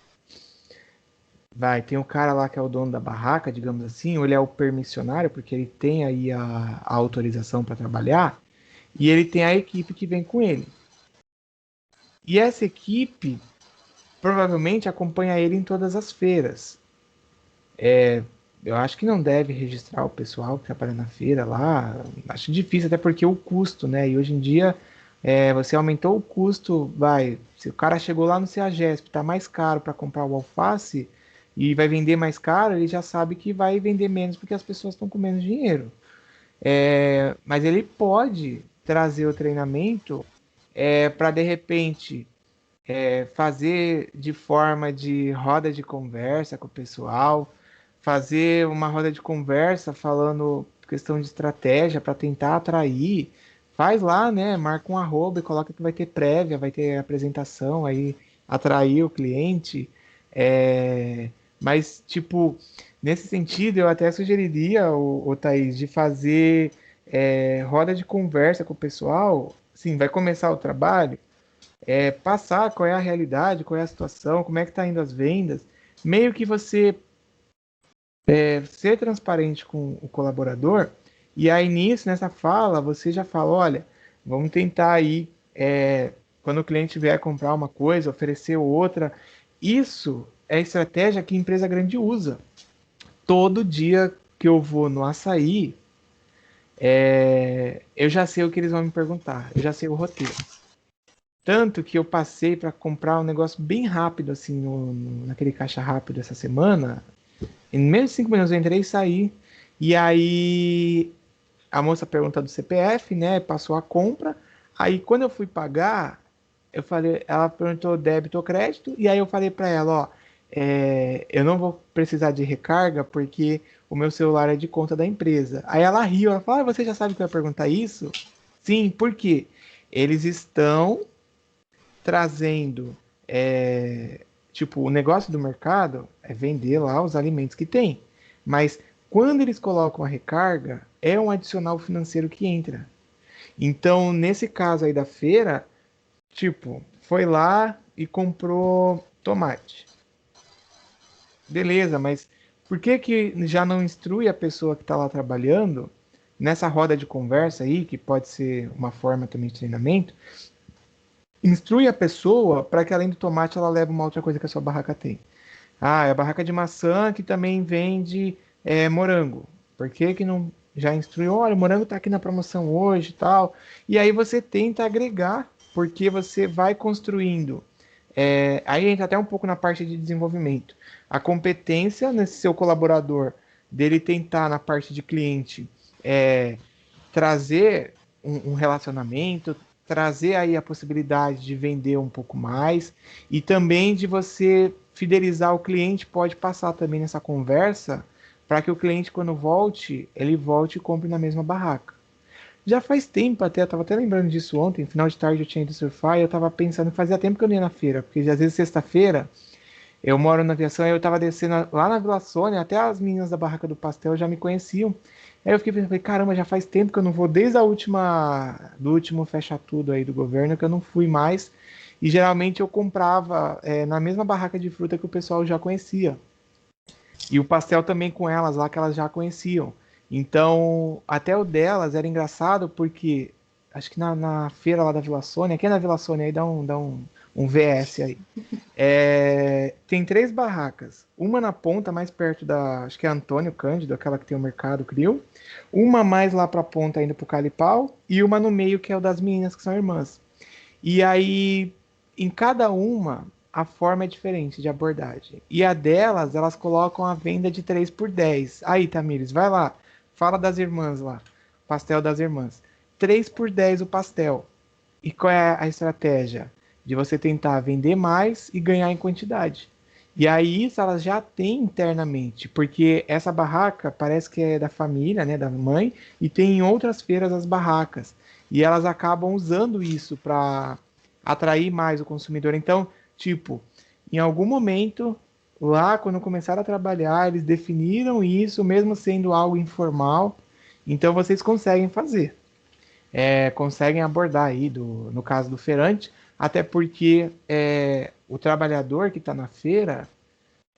tem o cara lá que é o dono da barraca, digamos assim, ou ele é o permissionário, porque ele tem aí a autorização para trabalhar, e ele tem a equipe que vem com ele. E essa equipe provavelmente acompanha ele em todas as feiras. Eu acho que não deve registrar o pessoal que trabalha na feira lá. Acho difícil, até porque o custo, né? E hoje em dia, você aumentou o custo, se o cara chegou lá no CEAGESP, tá mais caro para comprar o alface e vai vender mais caro, ele já sabe que vai vender menos porque as pessoas estão com menos dinheiro. Mas ele pode trazer o treinamento para de repente fazer de forma de roda de conversa com o pessoal, fazer uma roda de conversa falando questão de estratégia para tentar atrair. Faz lá, né? Marca um arroba e coloca que vai ter prévia, vai ter apresentação, aí atrair o cliente. É, Mas, tipo, nesse sentido, eu até sugeriria, o Thaís, de fazer roda de conversa com o pessoal. Sim, vai começar o trabalho, passar qual é a realidade, qual é a situação, como é que está indo as vendas, meio que você ser transparente com o colaborador, e aí nisso, nessa fala, você já fala, olha, vamos tentar aí, quando o cliente vier comprar uma coisa, oferecer outra. Isso é a estratégia que a empresa grande usa. Todo dia que eu vou no açaí, eu já sei o que eles vão me perguntar, eu já sei o roteiro. Tanto que eu passei para comprar um negócio bem rápido, assim, naquele caixa rápido essa semana. Em menos de 5 minutos eu entrei e saí. E aí a moça pergunta do CPF, né? Passou a compra. Aí quando eu fui pagar, ela perguntou débito ou crédito. E aí eu falei para ela, ó, eu não vou precisar de recarga porque o meu celular é de conta da empresa. Aí ela riu, ela falou, você já sabe que eu ia perguntar isso? Sim, por quê? Eles estão trazendo, tipo, o negócio do mercado é vender lá os alimentos que tem. Mas quando eles colocam a recarga, é um adicional financeiro que entra. Então, nesse caso aí da feira, tipo, foi lá e comprou tomate. beleza, mas por que que já não instrui a pessoa que está lá trabalhando, nessa roda de conversa aí, que pode ser uma forma também de treinamento, instrui a pessoa para que além do tomate ela leve uma outra coisa que a sua barraca tem. Ah, é a barraca de maçã que também vende morango. Por que que não já instruiu? Olha, o morango está aqui na promoção hoje e tal. E aí você tenta agregar, porque você vai construindo. Aí entra até um pouco na parte de desenvolvimento. A competência nesse seu colaborador, dele tentar na parte de cliente é, trazer um relacionamento, trazer aí a possibilidade de vender um pouco mais e também de você fidelizar o cliente, pode passar também nessa conversa para que o cliente, quando volte, ele volte e compre na mesma barraca. Já faz tempo até, eu estava até lembrando disso ontem, final de tarde eu tinha ido surfar e eu estava pensando, fazia tempo que eu não ia na feira, porque às vezes sexta-feira eu moro na aviação e eu estava descendo lá na Vila Sônia, até as meninas da barraca do pastel já me conheciam. Aí eu fiquei pensando, caramba, já faz tempo que eu não vou, desde do último fecha tudo aí do governo, que eu não fui mais. E geralmente eu comprava na mesma barraca de fruta que o pessoal já conhecia. E o pastel também com elas lá, que elas já conheciam. Então, até o delas era engraçado porque, acho que na feira lá da Vila Sônia, aqui é na Vila Sônia aí dá um VS aí. Tem 3 barracas. Uma na ponta, mais perto da. Acho que é Antônio Cândido, aquela que tem o Mercado Grill. Uma mais lá pra ponta, indo pro Calipau. E uma no meio, que é o das meninas, que são irmãs. E aí, em cada uma, a forma é diferente de abordagem. E a delas, elas colocam a venda de 3 por 10. Aí, Tamires, vai lá. Fala das irmãs lá. Pastel das irmãs. 3 por 10 o pastel. E qual é a estratégia? De você tentar vender mais e ganhar em quantidade. E aí isso elas já têm internamente, porque essa barraca parece que é da família, né, da mãe, e tem em outras feiras as barracas. E elas acabam usando isso para atrair mais o consumidor. Então, tipo, em algum momento, lá quando começaram a trabalhar, eles definiram isso, mesmo sendo algo informal. Então vocês conseguem fazer conseguem abordar aí, no caso do feirante, até porque o trabalhador que está na feira,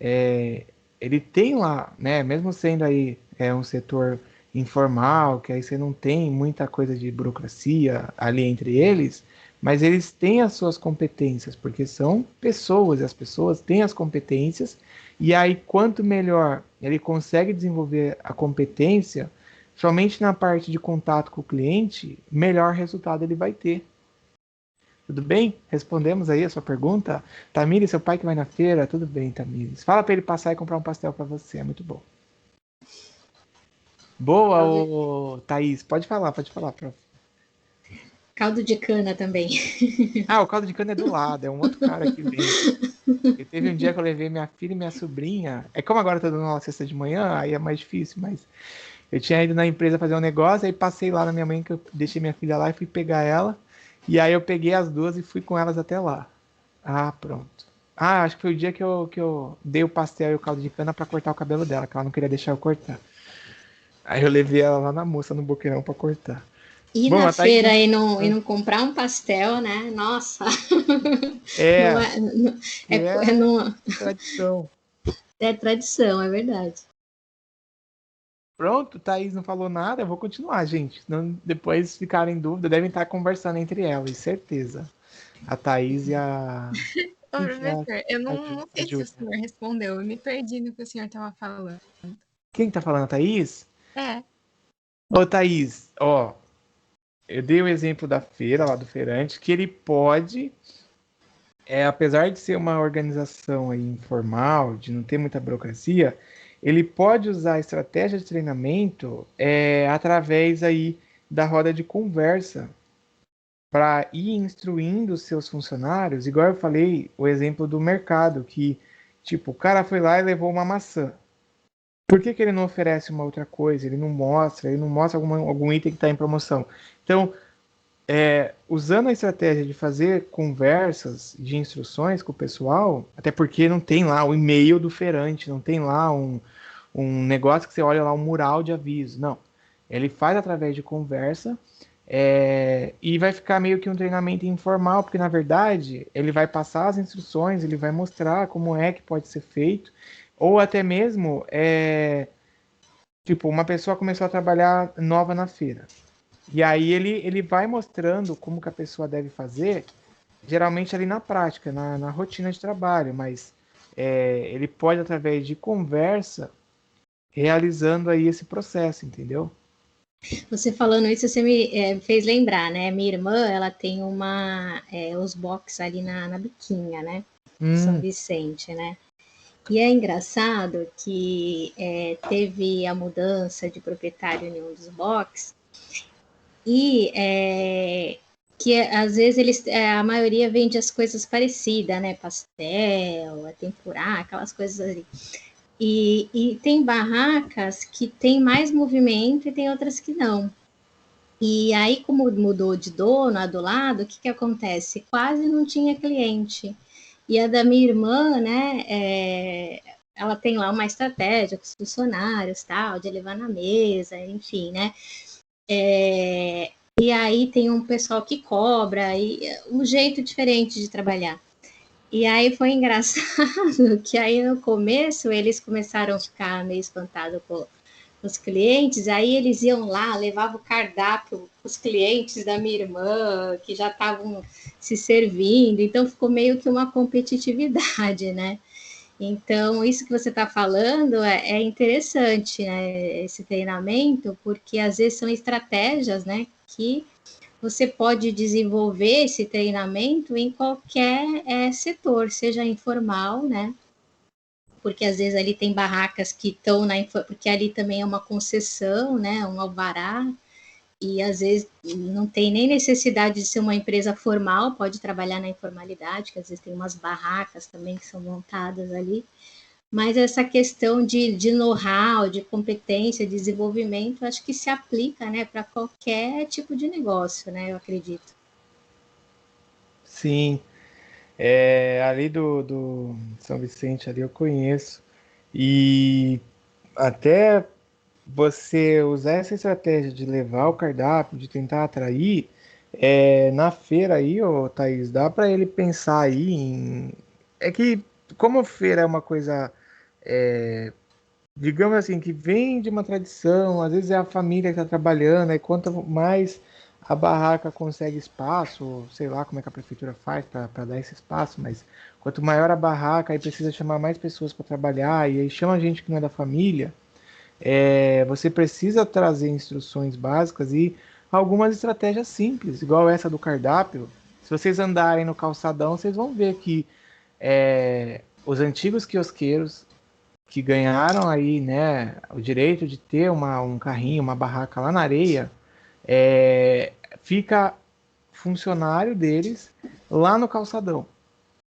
ele tem lá, né, mesmo sendo aí um setor informal, que aí você não tem muita coisa de burocracia ali entre eles, mas eles têm as suas competências, porque são pessoas, e as pessoas têm as competências, e aí quanto melhor ele consegue desenvolver a competência, somente na parte de contato com o cliente, melhor resultado ele vai ter. Tudo bem? Respondemos aí a sua pergunta? Tamires, seu pai que vai na feira? Tudo bem, Tamires. Fala para ele passar e comprar um pastel para você, é muito bom. Boa, Thaís. Pode falar, prof. Caldo de cana também. Ah, o caldo de cana é do lado, é um outro cara que vende. E teve um dia que eu levei minha filha e minha sobrinha. É como agora tá dando aula sexta de manhã, aí é mais difícil, mas eu tinha ido na empresa fazer um negócio, aí passei lá na minha mãe, que eu deixei minha filha lá e fui pegar ela. E aí eu peguei as duas e fui com elas até lá. Ah, pronto. Ah, acho que foi o dia que eu dei o pastel e o caldo de cana pra cortar o cabelo dela, que ela não queria deixar eu cortar. Aí eu levei ela lá na moça, no boqueirão, pra cortar. Ir Bom, na a Thaís feira não... e não comprar um pastel, né? Nossa, não É, é, que é tradição. é tradição, é verdade. Pronto, Thaís não falou nada, eu vou continuar, gente. Não, depois ficarem em dúvida, devem estar conversando entre elas, certeza. A Thaís e a. Ô, Quem que é professor, eu não a sei se o Júlia? senhor respondeu, eu me perdi no que o senhor estava falando. Quem tá falando, a Thaís? É, Ô, Thaís, ó, eu dei o exemplo da feira, lá do feirante, que ele pode, apesar de ser uma organização aí informal, de não ter muita burocracia, ele pode usar a estratégia de treinamento através aí da roda de conversa para ir instruindo os seus funcionários, igual eu falei, o exemplo do mercado, que tipo, o cara foi lá e levou uma maçã. Por que ele não oferece uma outra coisa? Ele não mostra algum item que está em promoção. Então, usando a estratégia de fazer conversas de instruções com o pessoal, até porque não tem lá o e-mail do feirante, não tem lá um negócio que você olha lá, um mural de aviso. Não. Ele faz através de conversa e vai ficar meio que um treinamento informal, porque na verdade ele vai passar as instruções, ele vai mostrar como é que pode ser feito, Ou até mesmo, tipo, uma pessoa começou a trabalhar nova na feira. E aí ele vai mostrando como que a pessoa deve fazer, geralmente ali na prática, na rotina de trabalho, mas ele pode, através de conversa, realizando aí esse processo, entendeu? Você falando isso, você me fez lembrar, né? Minha irmã, ela tem os box ali na Biquinha, né? São Hum, Vicente, né? E é engraçado que teve a mudança de proprietário em um dos box e às vezes a maioria vende as coisas parecidas, né? Pastel, tempurá, aquelas coisas ali. E tem barracas que tem mais movimento e tem outras que não. E aí, como mudou de dono, a do lado, o que que acontece? Quase não tinha cliente. E a da minha irmã, né, ela tem lá uma estratégia com os funcionários, tal, de levar na mesa, enfim, né? E aí tem um pessoal que cobra, e um jeito diferente de trabalhar. E aí foi engraçado que aí no começo eles começaram a ficar meio espantados com os clientes, aí eles iam lá, levavam o cardápio os clientes da minha irmã, que já estavam se servindo, então ficou meio que uma competitividade, né? Então, isso que você está falando é interessante, né? Esse treinamento, porque às vezes são estratégias, né? Que você pode desenvolver esse treinamento em qualquer setor, seja informal, né? Porque às vezes ali tem barracas que estão porque ali também é uma concessão, né, um alvará, e às vezes não tem nem necessidade de ser uma empresa formal, pode trabalhar na informalidade, que às vezes tem umas barracas também que são montadas ali, mas essa questão de know-how, de competência, de desenvolvimento, acho que se aplica, né, para qualquer tipo de negócio, né, eu acredito. sim. Ali do São Vicente ali eu conheço. E até você usar essa estratégia de levar o cardápio, de tentar atrair, na feira aí, ô Thaís, dá para ele pensar aí em. É que, como a feira é uma coisa, é, digamos assim, que vem de uma tradição, às vezes é a família que está trabalhando, aí quanto mais a barraca consegue espaço, sei lá como é que a prefeitura faz para dar esse espaço, mas quanto maior a barraca, aí precisa chamar mais pessoas para trabalhar, e aí chama gente que não é da família. Você precisa trazer instruções básicas e algumas estratégias simples, igual essa do cardápio. Se vocês andarem no calçadão, vocês vão ver que os antigos quiosqueiros que ganharam aí, né, o direito de ter um carrinho, uma barraca lá na areia, é, fica funcionário deles lá no calçadão.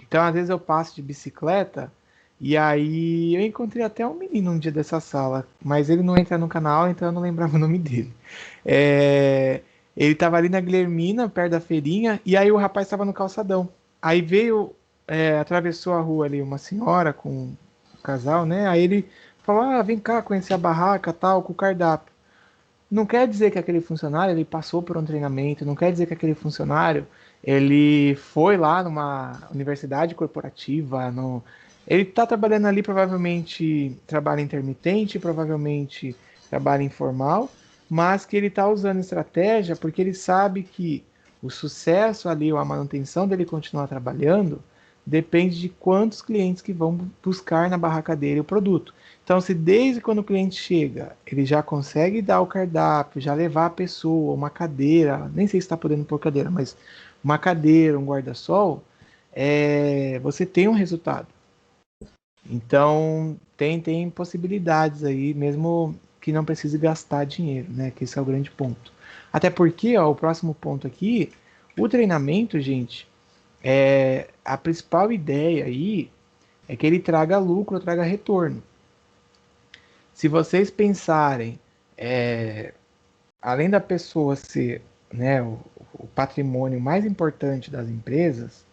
Então, às vezes eu passo de bicicleta e aí eu encontrei até um menino um dia dessa sala, mas ele não entra no canal, então eu não lembrava o nome dele. Ele estava ali na Guilhermina, perto da feirinha, e aí o rapaz estava no calçadão. Aí veio, atravessou a rua ali uma senhora com um casal, né? Aí ele falou: Ah, vem cá conhecer a barraca, tal, com o cardápio. Não quer dizer que aquele funcionário ele passou por um treinamento, não quer dizer que aquele funcionário ele foi lá numa universidade corporativa, no... ele está trabalhando ali provavelmente trabalho intermitente, provavelmente trabalho informal, mas que ele está usando estratégia porque ele sabe que o sucesso ali ou a manutenção dele continuar trabalhando depende de quantos clientes que vão buscar na barraca dele o produto. Então, se desde quando o cliente chega, ele já consegue dar o cardápio, já levar a pessoa, uma cadeira, nem sei se está podendo pôr cadeira, mas uma cadeira, um guarda-sol, você tem um resultado. Então, tem possibilidades aí, mesmo que não precise gastar dinheiro, né? Que esse é o grande ponto. Até porque, ó, o próximo ponto aqui, o treinamento, gente, a principal ideia aí é que ele traga lucro, traga retorno. Se vocês pensarem, além da pessoa ser, né, o patrimônio mais importante das empresas,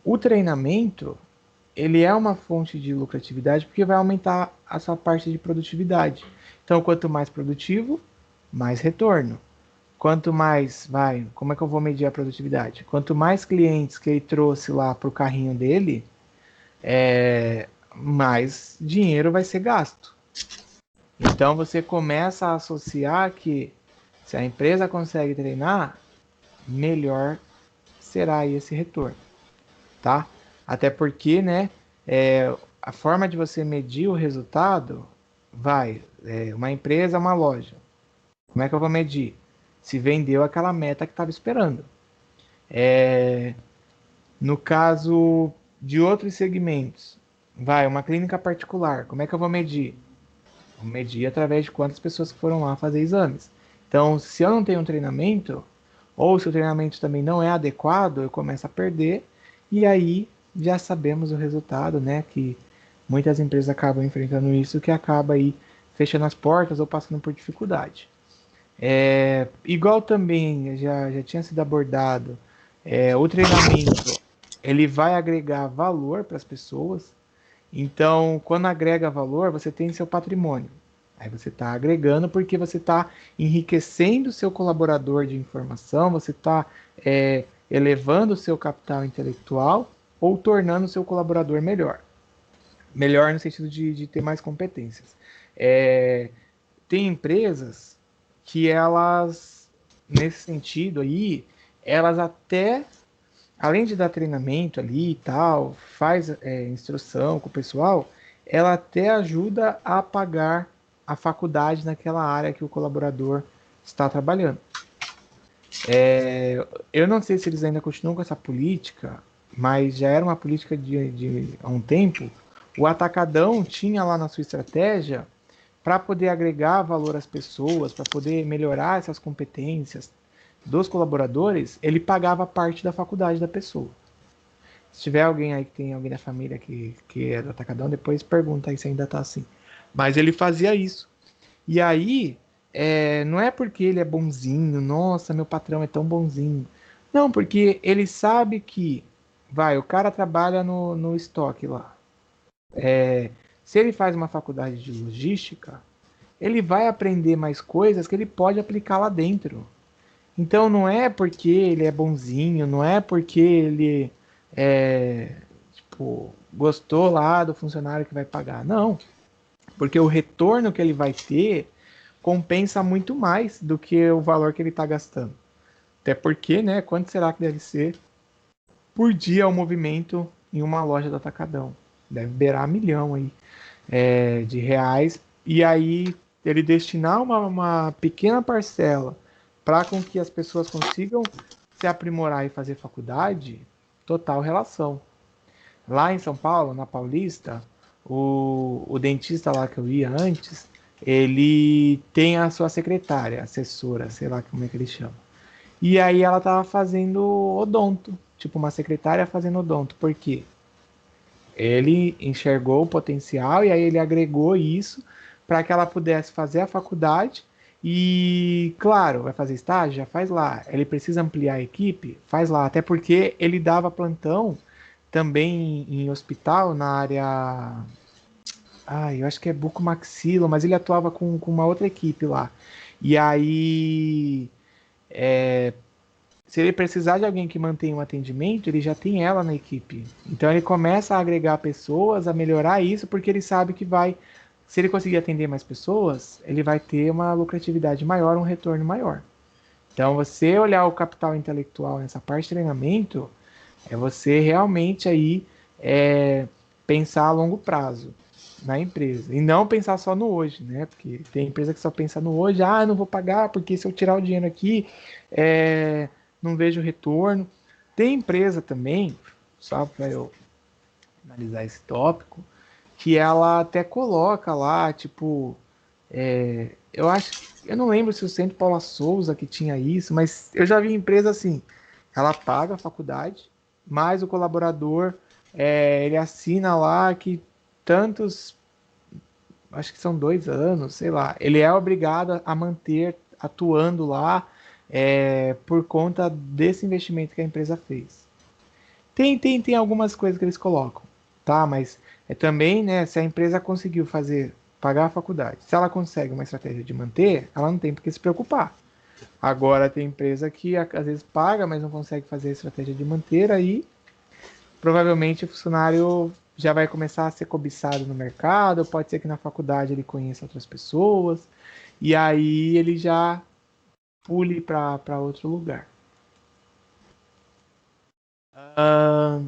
o treinamento ele é uma fonte de lucratividade porque vai aumentar a sua parte de produtividade. Então, quanto mais produtivo, mais retorno. Quanto mais vai, como é que eu vou medir a produtividade? Quanto mais clientes que ele trouxe lá para o carrinho dele, mais dinheiro vai ser gasto. Então você começa a associar que se a empresa consegue treinar, melhor será esse retorno, tá? Até porque, né, a forma de você medir o resultado uma empresa, uma loja. Como é que eu vou medir? Se vendeu aquela meta que estava esperando. No caso de outros segmentos, uma clínica particular, como é que eu vou medir? Vou medir através de quantas pessoas foram lá fazer exames. Então, se eu não tenho um treinamento, ou se o treinamento também não é adequado, eu começo a perder, e aí já sabemos o resultado, né? Que muitas empresas acabam enfrentando isso, que acaba aí fechando as portas ou passando por dificuldade. Igual também já tinha sido abordado, o treinamento ele vai agregar valor para as pessoas. Então, quando agrega valor, você tem seu patrimônio. Aí você está agregando porque você está enriquecendo o seu colaborador de informação, você está elevando o seu capital intelectual ou tornando o seu colaborador melhor. Melhor no sentido de ter mais competências. Tem empresas que elas, nesse sentido aí, elas até, além de dar treinamento ali e tal, faz instrução com o pessoal, ela até ajuda a pagar a faculdade naquela área que o colaborador está trabalhando. Eu não sei se eles ainda continuam com essa política, mas já era uma política de há um tempo. O Atacadão tinha lá na sua estratégia para poder agregar valor às pessoas, para poder melhorar essas competências dos colaboradores, ele pagava parte da faculdade da pessoa. Se tiver alguém aí que tem alguém da família que é do Atacadão, depois pergunta aí se ainda tá assim. Mas ele fazia isso. E aí, não é porque ele é bonzinho, nossa, meu patrão é tão bonzinho. Não, porque ele sabe que, o cara trabalha no estoque lá. Se ele faz uma faculdade de logística, ele vai aprender mais coisas que ele pode aplicar lá dentro. Então não é porque ele é bonzinho, não é porque ele gostou lá do funcionário que vai pagar. Não. Porque o retorno que ele vai ter compensa muito mais do que o valor que ele está gastando. Até porque, né? Quanto será que deve ser por dia o movimento em uma loja do Atacadão? Deve beirar 1 milhão aí de reais. E aí ele destinar uma pequena parcela para com que as pessoas consigam se aprimorar e fazer faculdade, total relação. Lá em São Paulo, na Paulista, o dentista lá que eu ia antes, ele tem a sua secretária, assessora, sei lá como é que ele chama. E aí ela tava fazendo odonto, tipo uma secretária fazendo odonto. Por quê? Ele enxergou o potencial e aí ele agregou isso para que ela pudesse fazer a faculdade e, claro, vai fazer estágio? Já faz lá. Ele precisa ampliar a equipe? Faz lá. Até porque ele dava plantão também em hospital na área... eu acho que é bucomaxilo, mas ele atuava com uma outra equipe lá. E aí, se ele precisar de alguém que mantenha um atendimento, ele já tem ela na equipe. Então ele começa a agregar pessoas, a melhorar isso, porque ele sabe que se ele conseguir atender mais pessoas, ele vai ter uma lucratividade maior, um retorno maior. Então você olhar o capital intelectual nessa parte de treinamento, é você realmente aí pensar a longo prazo na empresa. E não pensar só no hoje, né? Porque tem empresa que só pensa no hoje, não vou pagar, porque se eu tirar o dinheiro aqui, não vejo retorno. Tem empresa também, só para eu analisar esse tópico, que ela até coloca lá, tipo, eu não lembro se o Centro Paula Souza que tinha isso, mas eu já vi empresa assim, ela paga a faculdade, mas o colaborador, ele assina lá que tantos, acho que são 2 anos, sei lá, ele é obrigado a manter atuando lá por conta desse investimento que a empresa fez. Tem algumas coisas que eles colocam, tá? Mas também, né, se a empresa conseguiu pagar a faculdade, se ela consegue uma estratégia de manter, ela não tem por que se preocupar. Agora tem empresa que às vezes paga, mas não consegue fazer a estratégia de manter, aí provavelmente o funcionário já vai começar a ser cobiçado no mercado, pode ser que na faculdade ele conheça outras pessoas, e aí ele já pule para outro lugar.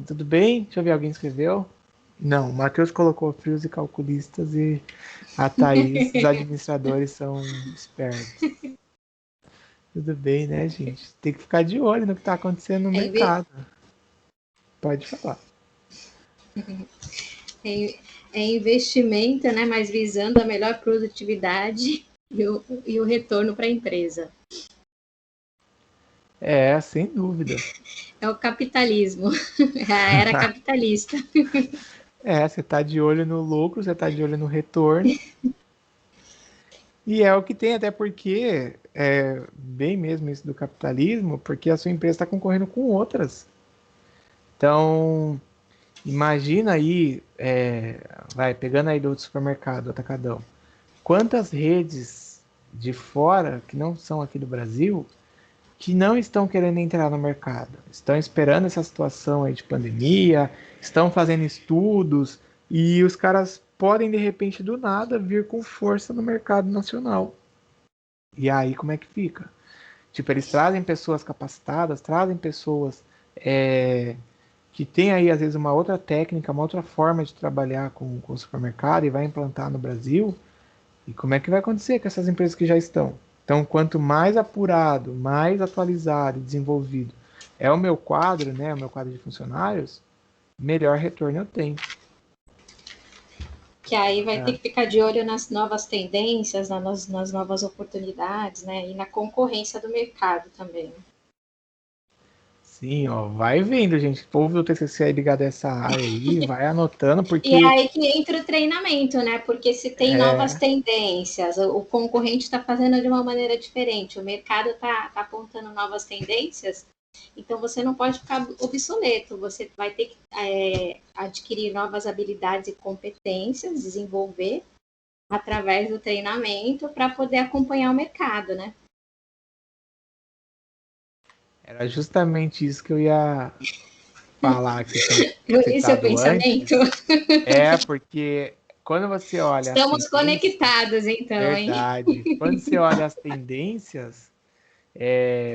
Tudo bem? Deixa eu ver, alguém escreveu? Não, o Matheus colocou frios e calculistas e a Thaís, os administradores são espertos. Tudo bem, né, gente? Tem que ficar de olho no que está acontecendo no É, mercado. Pode falar. é investimento, né? Mas visando a melhor produtividade e o retorno para a empresa. É, sem dúvida. É o capitalismo, é a era capitalista. É, você tá de olho no lucro, você tá de olho no retorno. E é o que tem, até porque é bem mesmo isso do capitalismo, porque a sua empresa está concorrendo com outras. Então, imagina aí, vai pegando aí do supermercado, do atacadão, quantas redes de fora, que não são aqui do Brasil, que não estão querendo entrar no mercado. Estão esperando essa situação aí de pandemia, estão fazendo estudos e os caras podem de repente do nada vir com força no mercado nacional. E aí como é que fica? Tipo, eles trazem pessoas capacitadas, trazem pessoas que têm aí às vezes uma outra técnica, uma outra forma de trabalhar com o supermercado e vai implantar no Brasil. E como é que vai acontecer com essas empresas que já estão? Então, quanto mais apurado, mais atualizado e desenvolvido é o meu quadro, né, o meu quadro de funcionários, melhor retorno eu tenho. Que aí vai ter que ficar de olho nas novas tendências, nas novas oportunidades, né? E na concorrência do mercado também. Sim, ó, vai vendo, gente. O povo do TCC aí ligado a essa área aí, vai anotando, E é porque aí que entra o treinamento, né? Porque se tem novas tendências, o concorrente está fazendo de uma maneira diferente, o mercado está apontando novas tendências, então você não pode ficar obsoleto, você vai ter que adquirir novas habilidades e competências, desenvolver através do treinamento para poder acompanhar o mercado, né? era justamente isso que eu ia falar que tinha Esse é o citado pensamento? antes. Porque quando você olha as Estamos tendências, conectados, então, hein? verdade, quando você olha as tendências,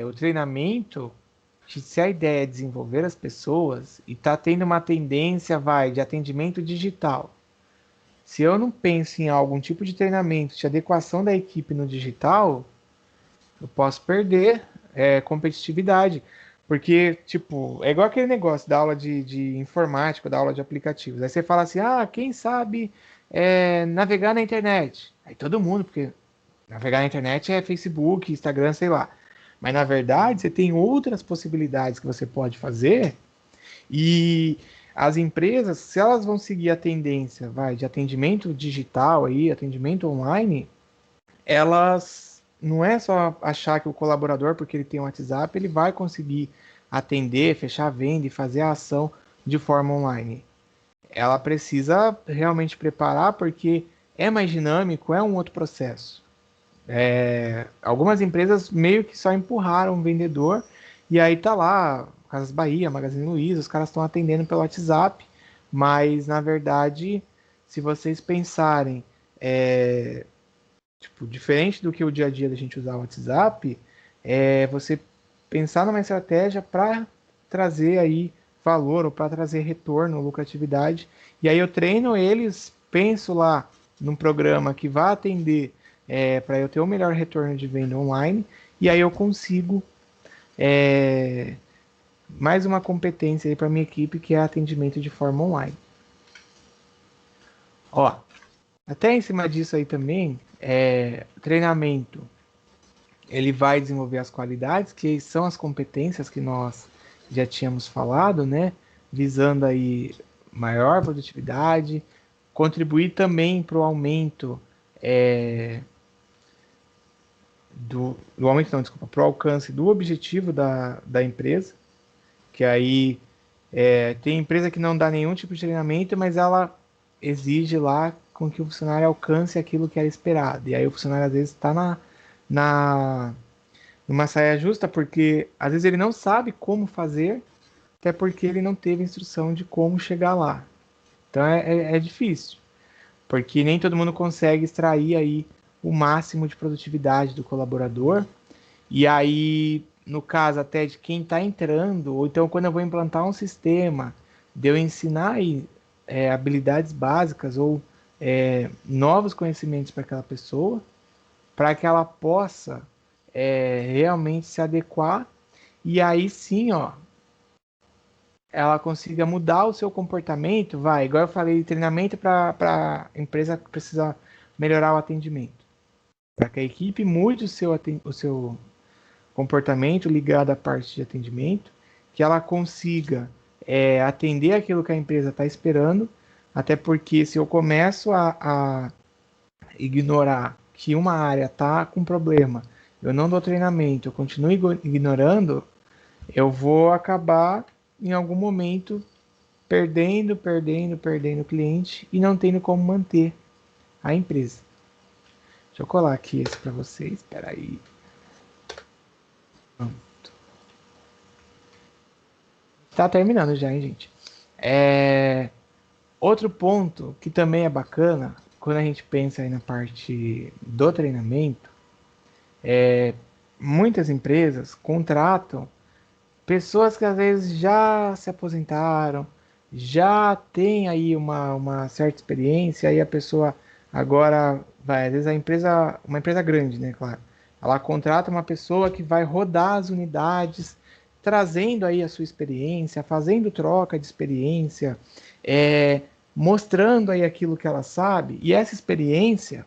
o treinamento, se a ideia é desenvolver as pessoas e está tendo uma tendência, de atendimento digital. Se eu não penso em algum tipo de treinamento de adequação da equipe no digital, eu posso perder competitividade. Porque, tipo, é igual aquele negócio da aula de informática, da aula de aplicativos. Aí você fala assim, quem sabe navegar na internet? Aí todo mundo, porque navegar na internet é Facebook, Instagram, sei lá. Mas na verdade, você tem outras possibilidades que você pode fazer e as empresas, se elas vão seguir a tendência, de atendimento digital aí, atendimento online, elas não é só achar que o colaborador, porque ele tem um WhatsApp, ele vai conseguir atender, fechar a venda e fazer a ação de forma online. Ela precisa realmente preparar porque é mais dinâmico, é um outro processo. Algumas empresas meio que só empurraram o vendedor e aí tá lá, Casas Bahia, Magazine Luiza, os caras estão atendendo pelo WhatsApp, mas na verdade, se vocês pensarem, tipo, diferente do que o dia a dia da gente usar o WhatsApp, você pensar numa estratégia para trazer aí valor ou para trazer retorno, lucratividade, e aí eu treino eles, penso lá num programa que vai atender para eu ter o melhor retorno de venda online, e aí eu consigo mais uma competência aí para minha equipe, que é atendimento de forma online. Ó, até em cima disso aí também, treinamento, ele vai desenvolver as qualidades, que são as competências que nós já tínhamos falado, né? Visando aí maior produtividade, contribuir também para o aumento do aumento, não, desculpa, para o alcance do objetivo da empresa, que aí tem empresa que não dá nenhum tipo de treinamento, mas ela exige lá com que o funcionário alcance aquilo que era esperado. E aí o funcionário às vezes está numa saia justa, porque às vezes ele não sabe como fazer, até porque ele não teve instrução de como chegar lá. Então é difícil, porque nem todo mundo consegue extrair aí o máximo de produtividade do colaborador. E aí, no caso até de quem está entrando, ou então quando eu vou implantar um sistema, de eu ensinar aí, habilidades básicas ou novos conhecimentos para aquela pessoa, para que ela possa realmente se adequar e aí sim, ó, ela consiga mudar o seu comportamento, vai, igual eu falei, treinamento para a empresa que precisa melhorar o atendimento, para que a equipe mude o seu comportamento ligado à parte de atendimento, que ela consiga atender aquilo que a empresa está esperando, até porque se eu começo a ignorar que uma área está com problema, eu não dou treinamento, eu continuo ignorando, eu vou acabar em algum momento perdendo o cliente e não tendo como manter a empresa. Deixa eu colar aqui esse para vocês, espera aí. Tá terminando já, hein, gente? Outro ponto que também é bacana, quando a gente pensa aí na parte do treinamento, muitas empresas contratam pessoas que às vezes já se aposentaram, já tem aí uma certa experiência, aí a pessoa agora vai, às vezes uma empresa grande, né, claro, ela contrata uma pessoa que vai rodar as unidades, trazendo aí a sua experiência, fazendo troca de experiência, mostrando aí aquilo que ela sabe, e essa experiência,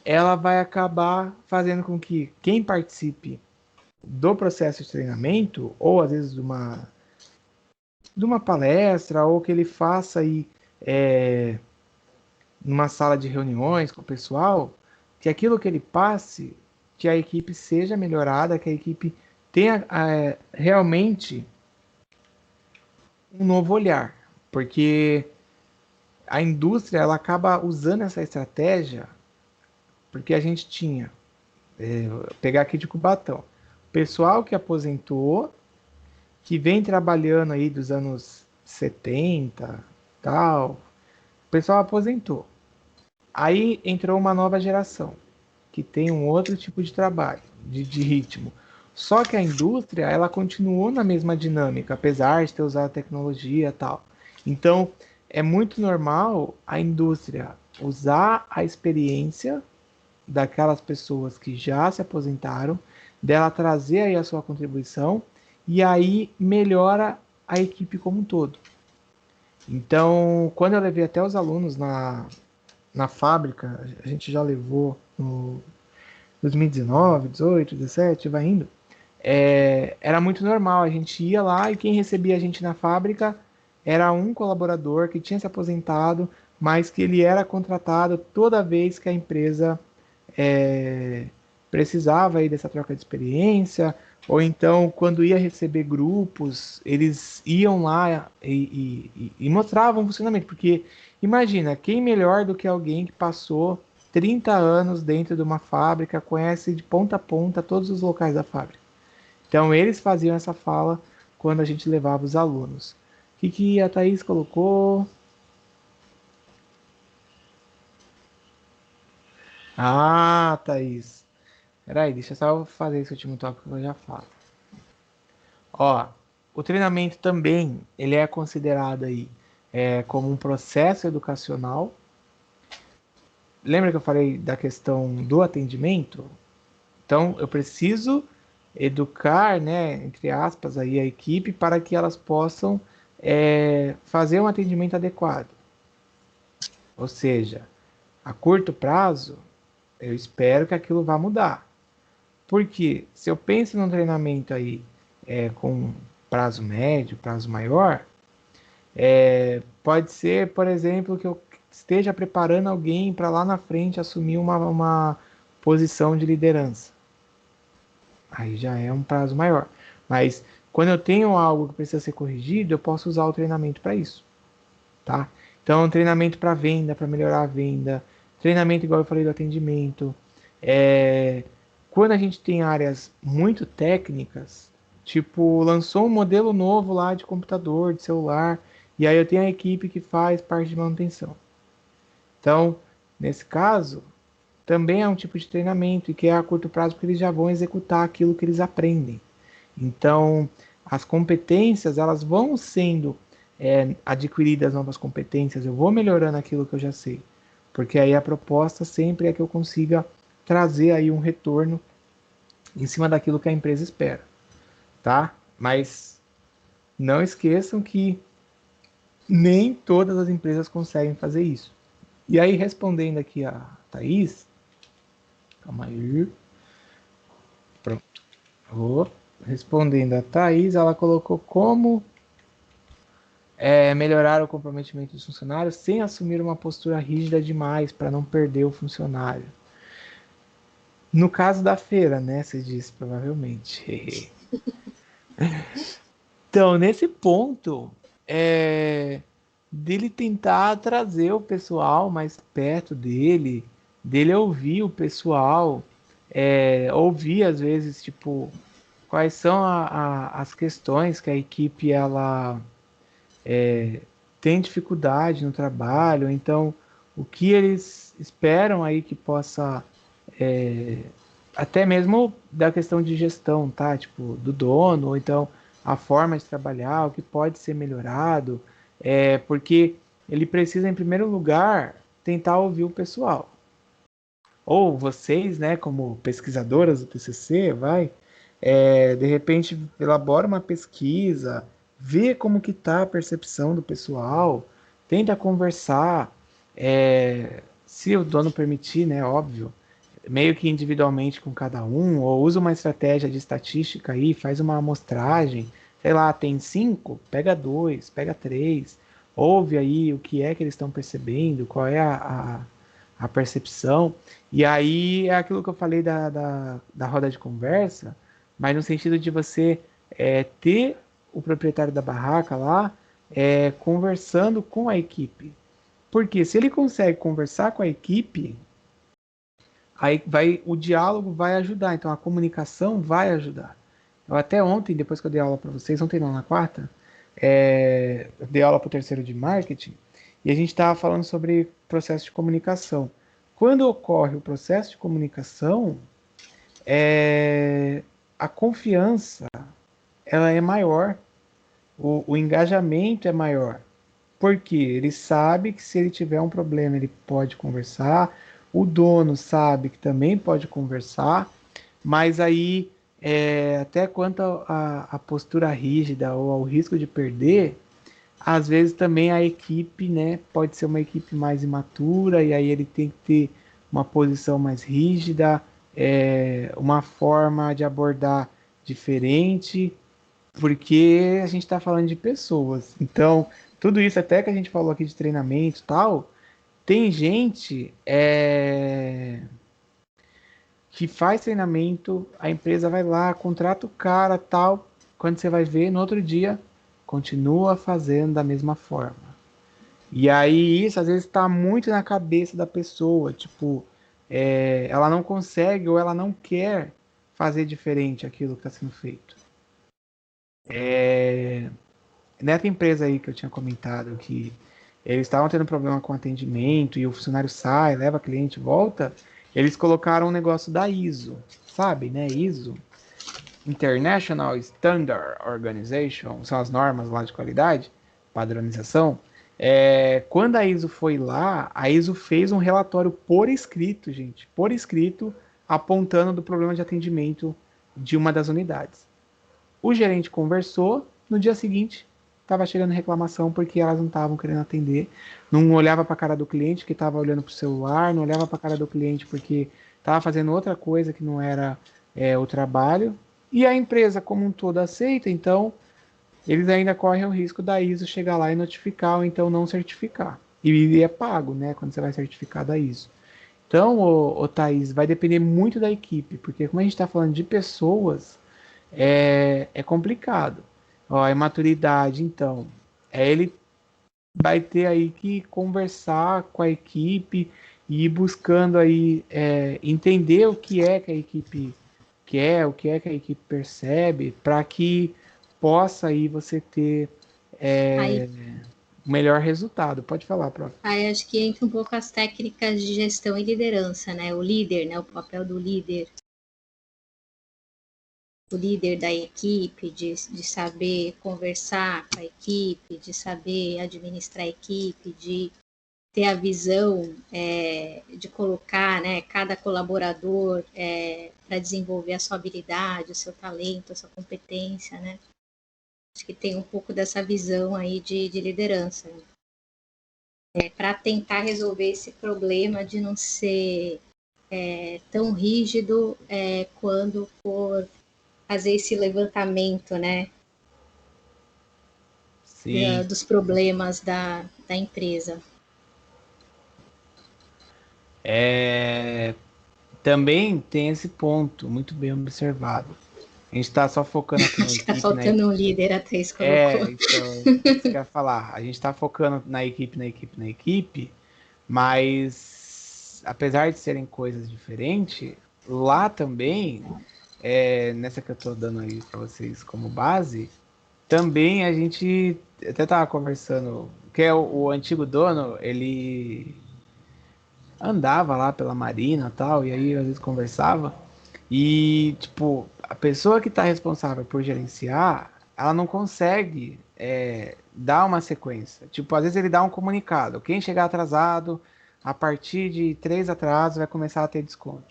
ela vai acabar fazendo com que quem participe do processo de treinamento, ou às vezes de uma palestra, ou que ele faça aí numa sala de reuniões com o pessoal, que aquilo que ele passe, que a equipe seja melhorada, que a equipe tenha realmente um novo olhar, porque a indústria ela acaba usando essa estratégia, porque a gente tinha, pegar aqui de Cubatão, pessoal que aposentou, que vem trabalhando aí dos anos 70, tal, o pessoal aposentou. Aí entrou uma nova geração, que tem um outro tipo de trabalho, de ritmo. Só que a indústria, ela continuou na mesma dinâmica, apesar de ter usado a tecnologia e tal. Então, é muito normal a indústria usar a experiência daquelas pessoas que já se aposentaram, dela trazer aí a sua contribuição, e aí melhora a equipe como um todo. Então, quando eu levei até os alunos na fábrica, a gente já levou no 2019, 18, 17, vai indo, era muito normal, a gente ia lá e quem recebia a gente na fábrica era um colaborador que tinha se aposentado, mas que ele era contratado toda vez que a empresa precisava aí dessa troca de experiência, ou então quando ia receber grupos, eles iam lá e mostravam o funcionamento, porque imagina, quem melhor do que alguém que passou 30 anos dentro de uma fábrica, conhece de ponta a ponta todos os locais da fábrica. Então eles faziam essa fala quando a gente levava os alunos. O que a Thaís colocou? Ah, Thaís. Peraí, deixa eu só fazer esse último tópico que eu já falo. Ó, o treinamento também, ele é considerado aí como um processo educacional. Lembra que eu falei da questão do atendimento? Então, eu preciso educar, né, entre aspas, aí a equipe para que elas possam fazer um atendimento adequado. Ou seja, a curto prazo, eu espero que aquilo vá mudar. Porque se eu penso num treinamento aí com prazo médio, prazo maior, pode ser, por exemplo, que eu esteja preparando alguém para lá na frente assumir uma posição de liderança. Aí já é um prazo maior. Mas quando eu tenho algo que precisa ser corrigido, eu posso usar o treinamento para isso. Tá? Então, treinamento para venda, para melhorar a venda, treinamento igual eu falei do atendimento. Quando a gente tem áreas muito técnicas, tipo, lançou um modelo novo lá de computador, de celular, e aí eu tenho a equipe que faz parte de manutenção. Então, nesse caso, também é um tipo de treinamento e que é a curto prazo porque eles já vão executar aquilo que eles aprendem. Então, as competências, elas vão sendo adquiridas novas competências, eu vou melhorando aquilo que eu já sei. Porque aí a proposta sempre é que eu consiga trazer aí um retorno em cima daquilo que a empresa espera, tá? Mas não esqueçam que nem todas as empresas conseguem fazer isso. E aí, respondendo aqui a Thaís, calma aí, pronto. Respondendo a Thaís, ela colocou como melhorar o comprometimento dos funcionários sem assumir uma postura rígida demais para não perder o funcionário. No caso da feira, né? Você disse, provavelmente. Então, nesse ponto, dele tentar trazer o pessoal mais perto dele ouvir o pessoal, ouvir às vezes, tipo, quais são as questões que a equipe ela tem dificuldade no trabalho, então o que eles esperam aí que possa até mesmo da questão de gestão, tá? Tipo, do dono, ou então a forma de trabalhar, o que pode ser melhorado, porque ele precisa, em primeiro lugar, tentar ouvir o pessoal. Ou vocês, né, como pesquisadoras do TCC, de repente elabora uma pesquisa, vê como que tá a percepção do pessoal, tenta conversar, se o dono permitir, né, óbvio, meio que individualmente com cada um, ou usa uma estratégia de estatística aí, faz uma amostragem, sei lá, tem 5, pega 2, pega 3, ouve aí o que é que eles estão percebendo, qual é a percepção, e aí é aquilo que eu falei da roda de conversa, mas no sentido de você ter o proprietário da barraca lá conversando com a equipe. Porque se ele consegue conversar com a equipe, aí o diálogo vai ajudar, então a comunicação vai ajudar. Eu até ontem, depois que eu dei aula para vocês, ontem não, na quarta, eu dei aula para o terceiro de marketing, e a gente estava falando sobre processo de comunicação. Quando ocorre o processo de comunicação, a confiança ela é maior, o engajamento é maior. Porque ele sabe que se ele tiver um problema, ele pode conversar, o dono sabe que também pode conversar, mas aí, até quanto à postura rígida ou ao risco de perder, às vezes também a equipe, né, pode ser uma equipe mais imatura, e aí ele tem que ter uma posição mais rígida, uma forma de abordar diferente, porque a gente está falando de pessoas. Então, tudo isso até que a gente falou aqui de treinamento e tal, tem gente que faz treinamento, a empresa vai lá, contrata o cara, tal, quando você vai ver, no outro dia, continua fazendo da mesma forma. E aí isso às vezes está muito na cabeça da pessoa, tipo, ela não consegue ou ela não quer fazer diferente aquilo que está sendo feito. Nessa empresa aí que eu tinha comentado que eles estavam tendo problema com atendimento e o funcionário sai, leva cliente, volta, eles colocaram um negócio da ISO, sabe, né? ISO, International Standard Organization, são as normas lá de qualidade, padronização. Quando a ISO foi lá, a ISO fez um relatório por escrito, gente, por escrito, apontando do problema de atendimento de uma das unidades. O gerente conversou, no dia seguinte estava chegando reclamação porque elas não estavam querendo atender, não olhava para a cara do cliente que estava olhando para o celular, não olhava para a cara do cliente porque estava fazendo outra coisa que não era o trabalho, e a empresa como um todo aceita, então eles ainda correm o risco da ISO chegar lá e notificar ou então não certificar. E é pago, né, quando você vai certificar da ISO. Então, o Thaís, vai depender muito da equipe, porque como a gente está falando de pessoas, é complicado. Ó, a imaturidade, então, ele vai ter aí que conversar com a equipe e ir buscando aí entender o que é que a equipe quer, o que é que a equipe percebe, para que possa aí você ter Aí o melhor resultado. Pode falar, prof. Aí acho que entra um pouco as técnicas de gestão e liderança, né? O líder, né? O papel do líder. O líder da equipe, de saber conversar com a equipe, de saber administrar a equipe, de ter a visão de colocar, né, cada colaborador para desenvolver a sua habilidade, o seu talento, a sua competência, né? Acho que tem um pouco dessa visão aí de liderança, né? Para tentar resolver esse problema de não ser tão rígido quando for fazer esse levantamento, né, Sim. dos problemas da empresa. Também tem esse ponto, muito bem observado. A gente está só focando aqui na Acho que está equipe, faltando um líder, a Thaís colocou. então, isso que eu ia falar. A gente está focando na equipe, mas apesar de serem coisas diferentes, lá também, nessa que eu estou dando aí para vocês como base, também a gente até estava conversando, que é o antigo dono, ele andava lá pela marina e tal, e aí às vezes conversava. E, tipo, a pessoa que está responsável por gerenciar, ela não consegue dar uma sequência. Tipo, às vezes ele dá um comunicado. Quem chegar atrasado, a partir de 3 atrasos, vai começar a ter desconto.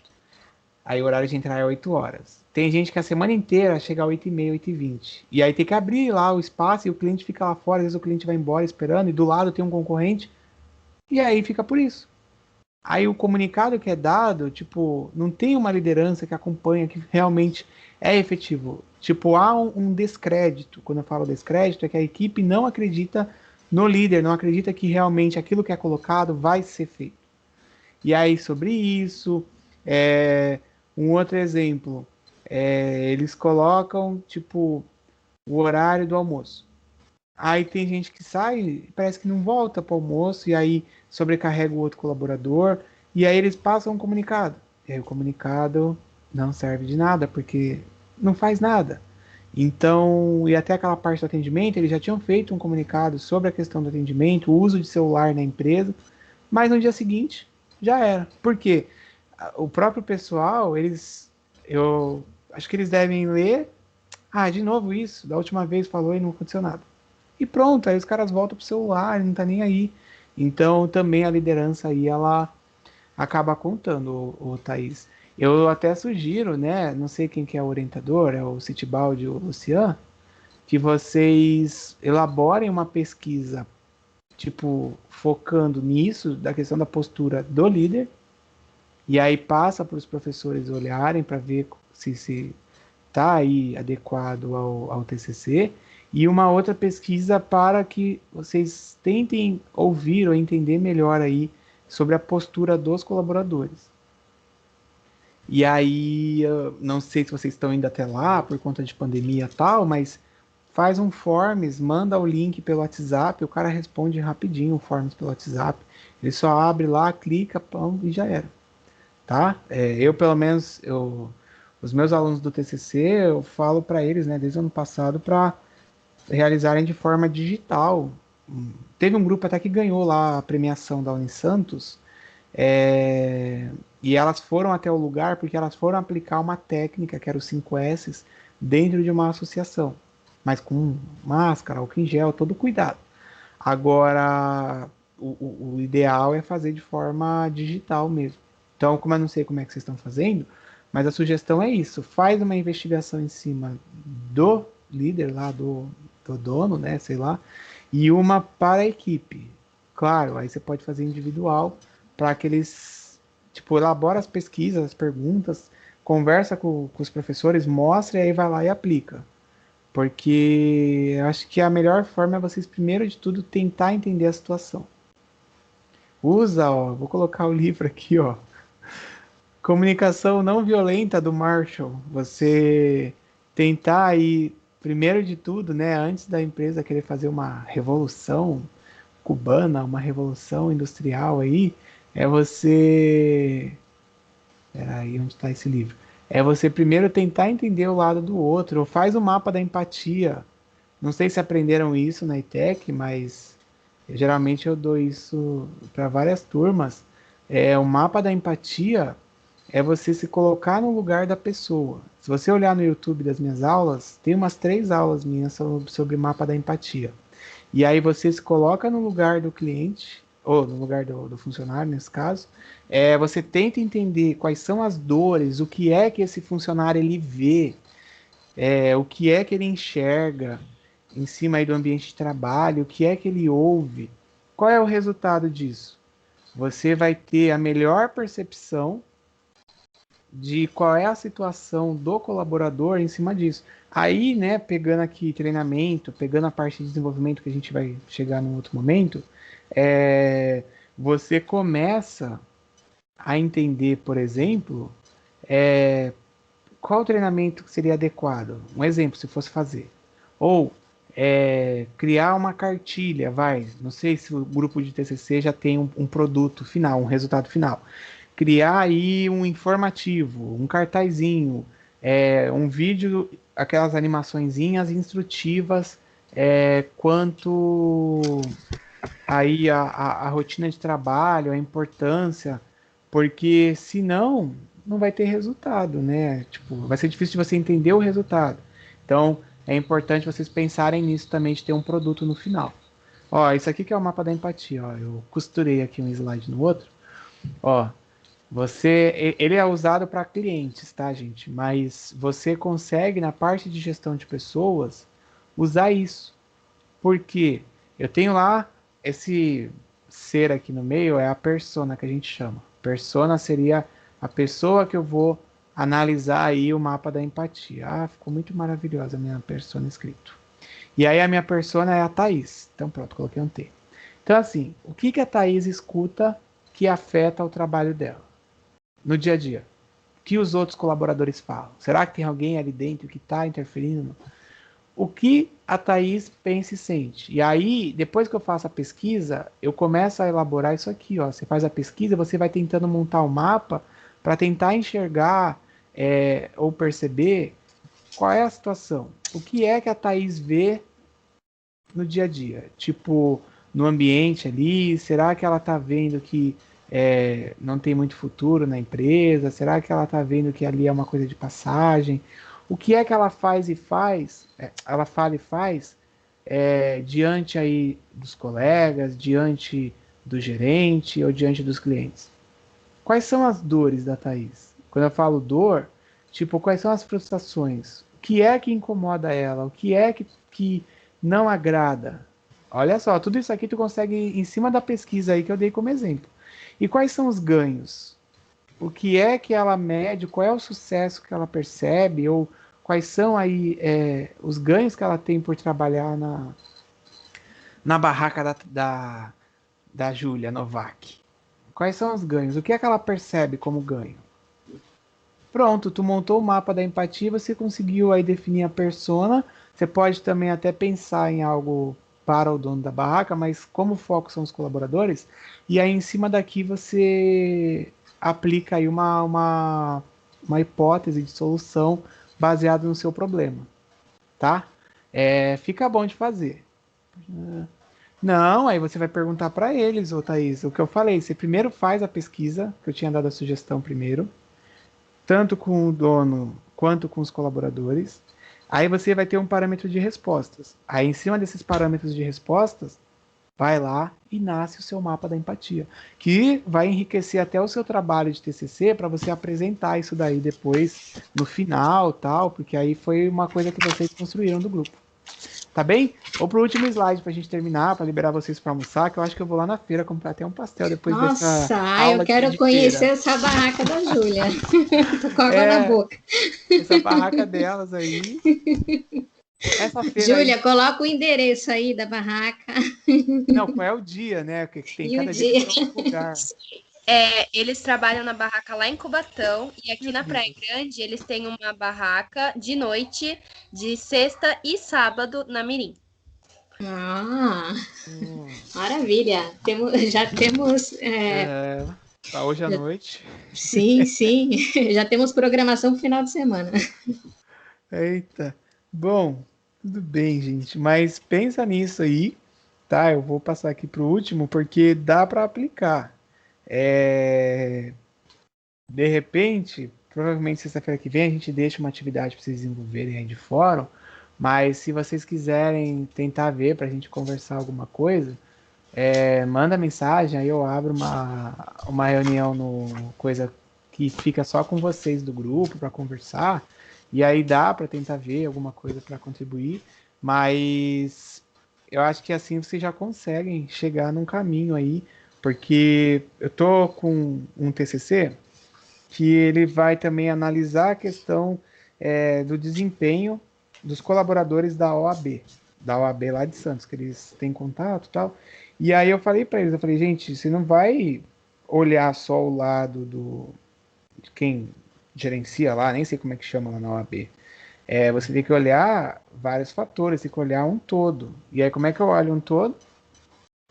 Aí o horário de entrar é 8 horas. Tem gente que a semana inteira chega às 8h30, 8h20. E aí tem que abrir lá o espaço e o cliente fica lá fora. Às vezes o cliente vai embora esperando e do lado tem um concorrente. E aí fica por isso. Aí o comunicado que é dado, tipo, não tem uma liderança que acompanha, que realmente é efetivo. Tipo, há um descrédito. Quando eu falo descrédito, é que a equipe não acredita no líder, não acredita que realmente aquilo que é colocado vai ser feito. E aí, sobre isso, um outro exemplo, eles colocam, tipo, o horário do almoço. Aí tem gente que sai, parece que não volta para o almoço, e aí sobrecarrega o outro colaborador, e aí eles passam um comunicado. E aí o comunicado não serve de nada, porque não faz nada. Então, e até aquela parte do atendimento, eles já tinham feito um comunicado sobre a questão do atendimento, o uso de celular na empresa, mas no dia seguinte já era. Por quê? O próprio pessoal, eu acho que eles devem ler, de novo isso, da última vez falou e não aconteceu nada. E pronto, aí os caras voltam pro celular, não tá nem aí. Então também a liderança aí, ela acaba contando, o Thaís. Eu até sugiro, né, não sei quem que é o orientador, é o Citibaldi ou o Lucian, que vocês elaborem uma pesquisa, tipo, focando nisso, da questão da postura do líder, e aí passa para os professores olharem para ver se está aí adequado ao TCC, e uma outra pesquisa para que vocês tentem ouvir ou entender melhor aí sobre a postura dos colaboradores. E aí, não sei se vocês estão indo até lá por conta de pandemia e tal, mas faz um forms, manda o link pelo WhatsApp, o cara responde rapidinho o forms pelo WhatsApp. Ele só abre lá, clica, pão, e já era. Tá? Eu, pelo menos, os meus alunos do TCC, eu falo para eles, né, desde o ano passado, para realizarem de forma digital. Teve um grupo até que ganhou lá a premiação da Unisantos, e elas foram até o lugar porque elas foram aplicar uma técnica, que era os 5S, dentro de uma associação, mas com máscara, álcool em gel, todo cuidado. Agora, o ideal é fazer de forma digital mesmo. Então, como eu não sei como é que vocês estão fazendo, mas a sugestão é isso: faz uma investigação em cima do líder lá, do dono, né, sei lá, e uma para a equipe. Claro, aí você pode fazer individual, para que eles, tipo, elabora as pesquisas, as perguntas, conversa com os professores, mostra e aí vai lá e aplica. Porque eu acho que a melhor forma é vocês, primeiro de tudo, tentar entender a situação. Usa, ó, vou colocar o livro aqui, ó. Comunicação não violenta do Marshall. Você tentar aí, primeiro de tudo, né, antes da empresa querer fazer uma revolução cubana, uma revolução industrial aí, é você... Peraí, onde está esse livro? É você primeiro tentar entender o lado do outro, ou faz o mapa da empatia. Não sei se aprenderam isso na ITEC, mas Geralmente eu dou isso para várias turmas. O mapa da empatia é você se colocar no lugar da pessoa. Se você olhar no YouTube das minhas aulas, tem umas 3 aulas minhas sobre mapa da empatia. E aí você se coloca no lugar do cliente, ou no lugar do funcionário, nesse caso. Você tenta entender quais são as dores, o que é que esse funcionário ele vê, o que é que ele enxerga em cima aí do ambiente de trabalho, o que é que ele ouve. Qual é o resultado disso? Você vai ter a melhor percepção de qual é a situação do colaborador em cima disso. Aí, né, pegando aqui treinamento, pegando a parte de desenvolvimento que a gente vai chegar num outro momento, você começa a entender, por exemplo, qual treinamento seria adequado. Um exemplo, se fosse fazer. Ou criar uma cartilha, não sei se o grupo de TCC já tem um produto final, um resultado final. Criar aí um informativo, um cartazinho, um vídeo, aquelas animaçõezinhas instrutivas, quanto aí a rotina de trabalho, a importância, porque senão não vai ter resultado, né? Tipo, vai ser difícil de você entender o resultado. Então, é importante vocês pensarem nisso também, de ter um produto no final. Ó, isso aqui que é o mapa da empatia, ó. Eu costurei aqui um slide no outro. Ó, ele é usado para clientes, tá, gente? Mas você consegue, na parte de gestão de pessoas, usar isso. Porque eu tenho lá esse ser aqui no meio, é a persona que a gente chama. Persona seria a pessoa que eu vou analisar aí o mapa da empatia. Ah, ficou muito maravilhosa a minha persona escrito. E aí a minha persona é a Thaís. Então pronto, coloquei um T. Então assim, o que a Thaís escuta que afeta o trabalho dela no dia a dia? O que os outros colaboradores falam? Será que tem alguém ali dentro que está interferindo? O que a Thaís pensa e sente. E aí, depois que eu faço a pesquisa, eu começo a elaborar isso aqui. Ó. Você faz a pesquisa, você vai tentando montar o mapa para tentar enxergar ou perceber qual é a situação. O que é que a Thaís vê no dia a dia? Tipo, no ambiente ali, será que ela está vendo que não tem muito futuro na empresa? Será que ela está vendo que ali é uma coisa de passagem? O que é que ela ela fala e faz diante aí dos colegas, diante do gerente ou diante dos clientes? Quais são as dores da Thaís? Quando eu falo dor, tipo, quais são as frustrações? O que é que incomoda ela? O que é que não agrada? Olha só, tudo isso aqui tu consegue em cima da pesquisa aí que eu dei como exemplo. E quais são os ganhos? O que é que ela mede? Qual é o sucesso que ela percebe? Ou quais são aí os ganhos que ela tem por trabalhar na barraca da Júlia Novak? Quais são os ganhos? O que é que ela percebe como ganho? Pronto, tu montou o mapa da empatia, você conseguiu aí definir a persona. Você pode também até pensar em algo para o dono da barraca, mas como o foco são os colaboradores, e aí em cima daqui você aplica aí uma hipótese de solução baseada no seu problema, tá? Fica bom de fazer. Não, aí você vai perguntar para eles, ô Thaís, o que eu falei, você primeiro faz a pesquisa, que eu tinha dado a sugestão primeiro, tanto com o dono quanto com os colaboradores. Aí você vai ter um parâmetro de respostas. Aí, em cima desses parâmetros de respostas, vai lá e nasce o seu mapa da empatia, que vai enriquecer até o seu trabalho de TCC para você apresentar isso daí depois no final, tal, porque aí foi uma coisa que vocês construíram do grupo. Tá bem? Vou pro último slide pra gente terminar, para liberar vocês para almoçar, que eu acho que eu vou lá na feira comprar até um pastel depois dessa eu aula quero de conhecer feira. essa barraca da Júlia. Tô com água na boca. Essa barraca delas aí. Essa feira aí. Júlia, coloca o endereço aí da barraca. Não, qual é o dia, né? Que tem E o cada dia que dia. tem um lugar. Eles trabalham na barraca lá em Cubatão e aqui Meu na Praia Deus. Grande eles têm uma barraca de noite, de sexta e sábado na Mirim. Ah, maravilha. Já temos. Pra hoje à noite. Sim, sim. Já temos programação pro final de semana. Eita. Bom, tudo bem, gente. Mas pensa nisso aí, tá? Eu vou passar aqui para o último porque dá para aplicar. De repente, provavelmente sexta-feira que vem a gente deixa uma atividade para vocês desenvolverem aí de fórum, mas se vocês quiserem tentar ver para a gente conversar alguma coisa, manda mensagem, aí eu abro uma reunião no coisa que fica só com vocês do grupo para conversar, e aí dá para tentar ver alguma coisa para contribuir, mas eu acho que assim vocês já conseguem chegar num caminho aí, porque eu tô com um TCC que ele vai também analisar a questão do desempenho dos colaboradores da OAB lá de Santos, que eles têm contato e tal. E aí eu falei para eles, eu falei, gente, você não vai olhar só o lado de quem gerencia lá, nem sei como é que chama lá na OAB. Você tem que olhar vários fatores, tem que olhar um todo. E aí como é que eu olho um todo?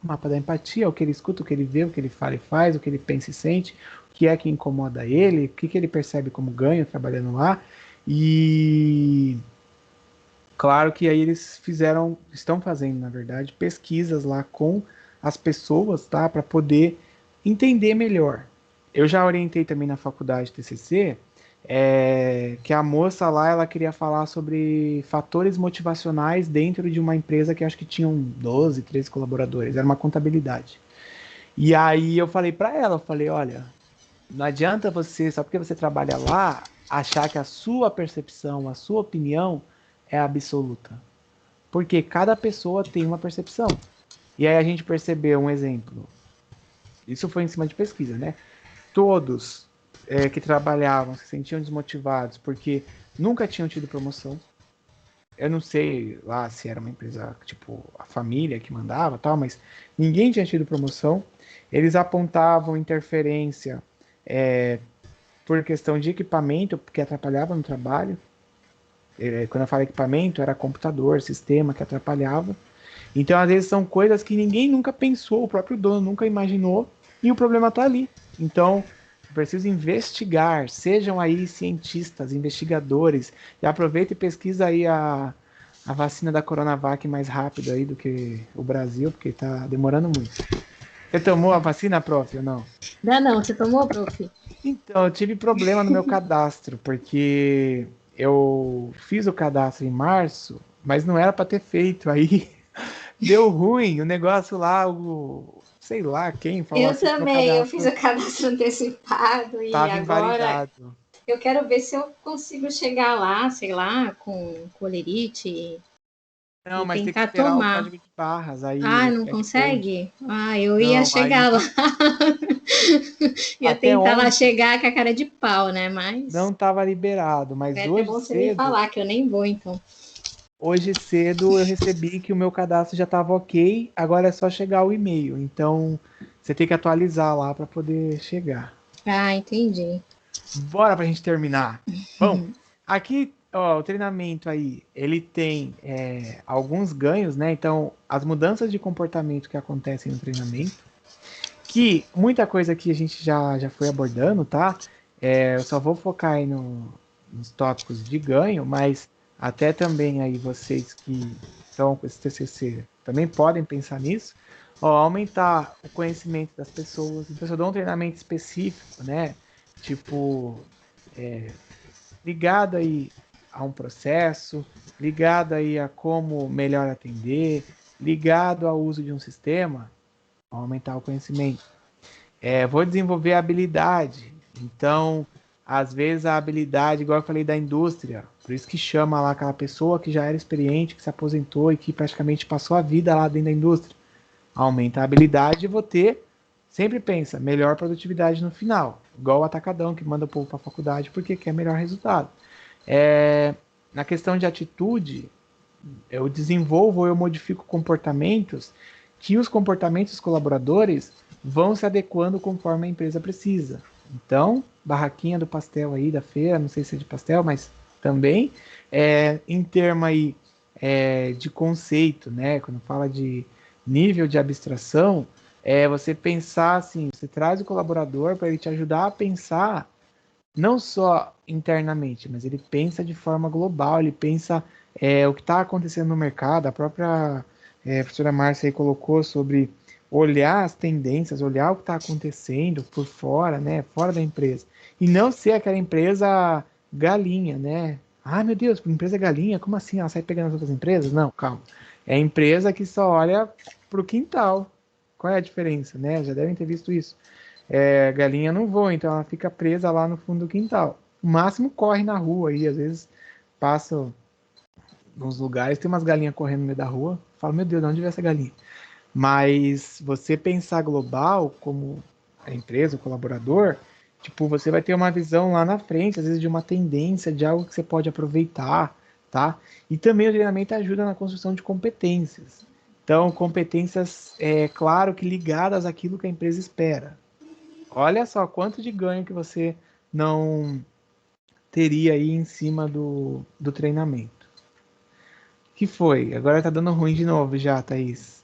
O mapa da empatia, o que ele escuta, o que ele vê, o que ele fala e faz, o que ele pensa e sente, o que é que incomoda ele, o que ele percebe como ganho trabalhando lá. E claro que aí eles estão fazendo, na verdade, pesquisas lá com as pessoas, tá, para poder entender melhor. Eu já orientei também na faculdade TCC, que a moça lá, ela queria falar sobre fatores motivacionais dentro de uma empresa que acho que tinham 12, 13 colaboradores, era uma contabilidade. E aí eu falei para ela, eu falei, olha, não adianta você, só porque você trabalha lá, achar que a sua percepção, a sua opinião é absoluta. Porque cada pessoa tem uma percepção. E aí a gente percebeu um exemplo. Isso foi em cima de pesquisa, né? Todos que trabalhavam se sentiam desmotivados porque nunca tinham tido promoção. Eu não sei lá se era uma empresa, tipo, a família que mandava tal, mas ninguém tinha tido promoção. Eles apontavam interferência por questão de equipamento, porque atrapalhava no trabalho. Quando eu falo equipamento, era computador, sistema que atrapalhava. Então, às vezes, são coisas que ninguém nunca pensou, o próprio dono nunca imaginou, e o problema está ali. Então, preciso investigar, sejam aí cientistas, investigadores, e aproveita e pesquisa aí a vacina da Coronavac mais rápido aí do que o Brasil, porque está demorando muito. Você tomou a vacina, prof, ou não? Não, você tomou, prof? Então, eu tive problema no meu cadastro, porque eu fiz o cadastro em março, mas não era para ter feito. Aí deu ruim o negócio lá, sei lá quem falou Eu assim que meu também, eu cadastro fiz o cadastro antecipado e estava agora invalidado. eu quero ver se eu consigo chegar lá, sei lá, com colerite Não, e mas tem que tentar esperar o tomar. código de barras, aí Ah, o não QR Code. consegue? Ah, eu ia Não, aí chegar lá. Ia até tentar lá ontem chegar com a cara de pau, né? Mas não estava liberado, é mas até bom você me falar, que eu nem vou, então. hoje cedo eu recebi que o meu cadastro já estava ok, agora é só chegar o e-mail. Então você tem que atualizar lá para poder chegar. Ah, entendi. Bora para a gente terminar. Bom, aqui ó, o treinamento aí, ele tem alguns ganhos, né? Então, as mudanças de comportamento que acontecem no treinamento, que muita coisa aqui a gente já foi abordando, tá? Eu só vou focar aí nos tópicos de ganho, mas até também aí vocês que estão com esse TCC também podem pensar nisso. Ó, aumentar o conhecimento das pessoas. Então, se eu dou um treinamento específico, né? Tipo, ligado aí a um processo, ligado aí a como melhor atender, ligado ao uso de um sistema, aumentar o conhecimento. Vou desenvolver a habilidade. Então, às vezes a habilidade, igual eu falei da indústria, por isso que chama lá aquela pessoa que já era experiente, que se aposentou e que praticamente passou a vida lá dentro da indústria. Aumenta a habilidade e vou ter, sempre pensa, melhor produtividade no final. Igual o atacadão que manda o povo para a faculdade porque quer melhor resultado. Na questão de atitude, eu desenvolvo ou eu modifico comportamentos que os comportamentos dos colaboradores vão se adequando conforme a empresa precisa. Então, barraquinha do pastel aí da feira, não sei se é de pastel, mas também em termo aí de conceito, né? Quando fala de nível de abstração, você pensar assim, você traz o colaborador para ele te ajudar a pensar não só internamente, mas ele pensa de forma global, ele pensa o que está acontecendo no mercado, a própria a professora Márcia aí colocou sobre olhar as tendências, olhar o que está acontecendo por fora, né, fora da empresa, e não ser aquela empresa galinha, né? Ah, meu Deus, empresa galinha, como assim? Ela sai pegando as outras empresas? Não, calma. É a empresa que só olha para o quintal. Qual é a diferença, né? Já devem ter visto isso. Galinha não voa, então ela fica presa lá no fundo do quintal. O máximo corre na rua aí, às vezes passa nos lugares, tem umas galinhas correndo no meio da rua. Fala, meu Deus, de onde veio essa galinha? Mas você pensar global, como a empresa, o colaborador, tipo, você vai ter uma visão lá na frente, às vezes de uma tendência, de algo que você pode aproveitar, tá? E também o treinamento ajuda na construção de competências. Então, competências, claro que ligadas àquilo que a empresa espera. Olha só quanto de ganho que você não teria aí em cima do treinamento. Que foi? Agora tá dando ruim de novo já, Thaís.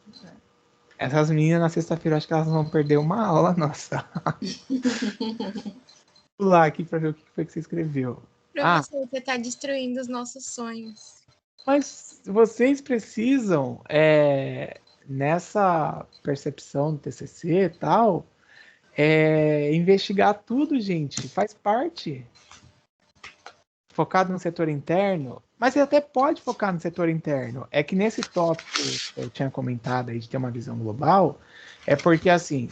Essas meninas na sexta-feira, acho que elas vão perder uma aula nossa. Vou lá aqui para ver o que foi que você escreveu. Professor, você está destruindo os nossos sonhos. Mas vocês precisam, nessa percepção do TCC e tal, investigar tudo, gente. Faz parte. Focado no setor interno, mas você até pode focar no setor interno. É que nesse tópico que eu tinha comentado aí de ter uma visão global, é porque assim,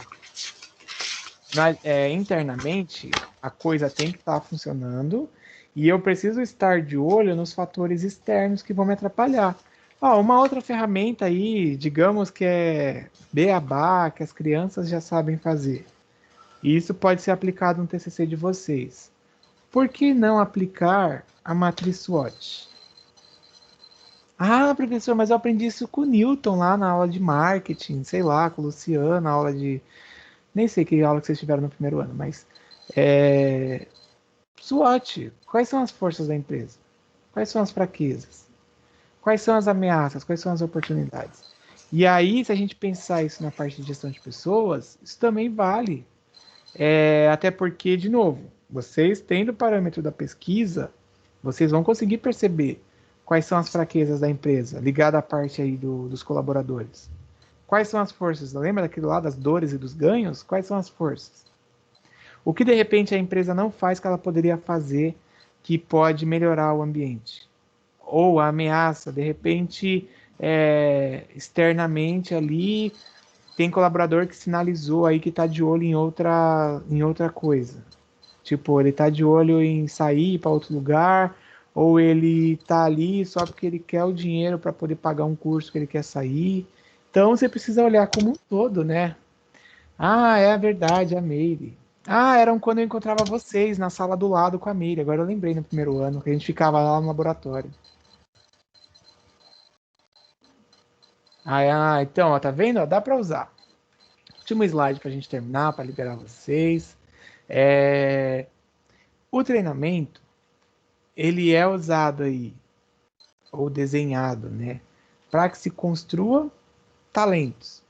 internamente a coisa tem que estar funcionando e eu preciso estar de olho nos fatores externos que vão me atrapalhar. Uma outra ferramenta aí, digamos que é beabá, que as crianças já sabem fazer. E isso pode ser aplicado no TCC de vocês. Por que não aplicar a matriz SWOT? Ah, professor, mas eu aprendi isso com o Newton lá na aula de marketing, sei lá, com o Luciano, na aula de... Nem sei que aula que vocês tiveram no primeiro ano, mas... SWOT, quais são as forças da empresa? Quais são as fraquezas? Quais são as ameaças? Quais são as oportunidades? E aí, se a gente pensar isso na parte de gestão de pessoas, isso também vale. Até porque, de novo, vocês tendo o parâmetro da pesquisa, vocês vão conseguir perceber quais são as fraquezas da empresa, ligada à parte aí dos colaboradores. Quais são as forças? Lembra daquilo lá das dores e dos ganhos? Quais são as forças? O que de repente a empresa não faz que ela poderia fazer que pode melhorar o ambiente? Ou a ameaça, de repente, externamente ali, tem colaborador que sinalizou aí que está de olho em outra coisa. Tipo, ele está de olho em sair para outro lugar, ou ele está ali só porque ele quer o dinheiro para poder pagar um curso que ele quer sair. Então você precisa olhar como um todo, né? Ah, é a verdade, a Meire. Ah, eram quando eu encontrava vocês na sala do lado com a Meire. Agora eu lembrei no primeiro ano, que a gente ficava lá no laboratório. Então, ó, tá vendo? Ó, dá para usar. Último slide para a gente terminar, para liberar vocês. O treinamento, ele é usado aí, ou desenhado, né? Para que se construa talentos.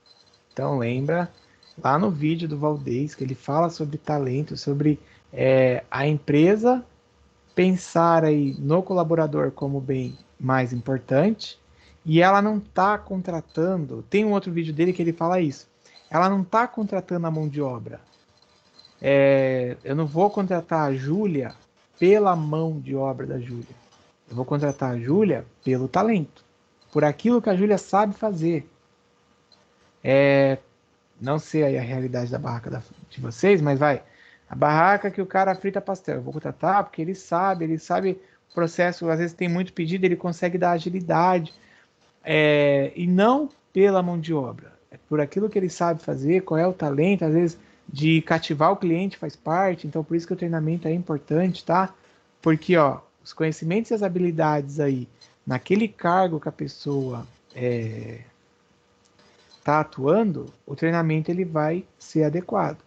Então, lembra lá no vídeo do Valdez, que ele fala sobre talento, sobre a empresa pensar aí no colaborador como bem mais importante, e ela não está contratando, tem um outro vídeo dele que ele fala isso, ela não está contratando a mão de obra. Eu não vou contratar a Júlia pela mão de obra da Júlia. Eu vou contratar a Júlia pelo talento, por aquilo que a Júlia sabe fazer. Não sei aí a realidade da barraca de vocês, mas vai. A barraca que o cara frita pastel, eu vou contratar porque ele sabe o processo, às vezes tem muito pedido, ele consegue dar agilidade, e não pela mão de obra, é por aquilo que ele sabe fazer, qual é o talento, às vezes de cativar o cliente faz parte, então por isso que o treinamento é importante, tá? Porque, ó, os conhecimentos e as habilidades aí, naquele cargo que a pessoa está atuando, o treinamento ele vai ser adequado.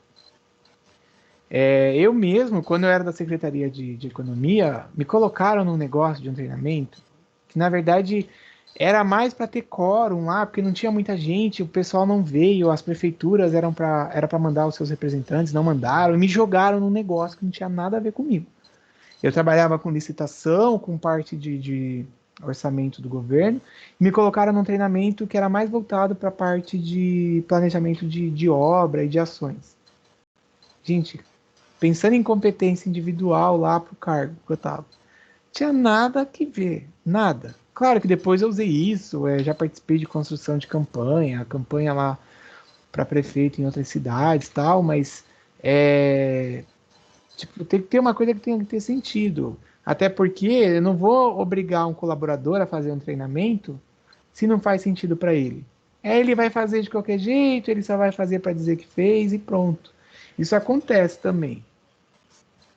Eu mesmo, quando eu era da Secretaria de Economia, me colocaram num negócio de um treinamento que, na verdade, era mais para ter quórum lá, porque não tinha muita gente, o pessoal não veio, as prefeituras era para mandar os seus representantes, não mandaram, e me jogaram num negócio que não tinha nada a ver comigo. Eu trabalhava com licitação, com parte de orçamento do governo, e me colocaram num treinamento que era mais voltado para a parte de planejamento de obra e de ações. Gente, pensando em competência individual lá para o cargo que eu estava, tinha nada que ver, nada. Claro que depois eu usei isso, já participei de construção de campanha lá para prefeito em outras cidades e tal, mas tipo, tem que ter uma coisa que tem que ter sentido. Até porque eu não vou obrigar um colaborador a fazer um treinamento se não faz sentido para ele. Ele vai fazer de qualquer jeito, ele só vai fazer para dizer que fez e pronto. Isso acontece também.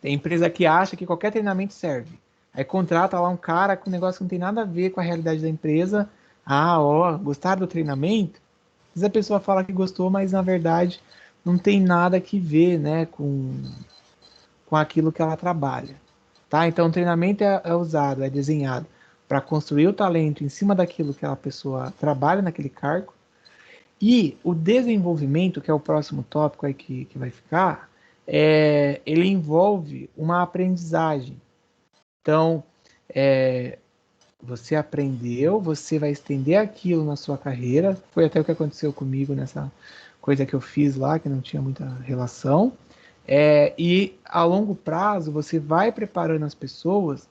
Tem empresa que acha que qualquer treinamento serve. Aí contrata lá um cara com um negócio que não tem nada a ver com a realidade da empresa. Ah, ó, gostaram do treinamento? Às vezes a pessoa fala que gostou, mas na verdade não tem nada que ver, né, com aquilo que ela trabalha. Tá? Então o treinamento é usado, é desenhado para construir o talento em cima daquilo que a pessoa trabalha naquele cargo. E o desenvolvimento, que é o próximo tópico aí que vai ficar, ele envolve uma aprendizagem. Então, você aprendeu, você vai estender aquilo na sua carreira. Foi até o que aconteceu comigo nessa coisa que eu fiz lá, que não tinha muita relação. E a longo prazo, você vai preparando as pessoas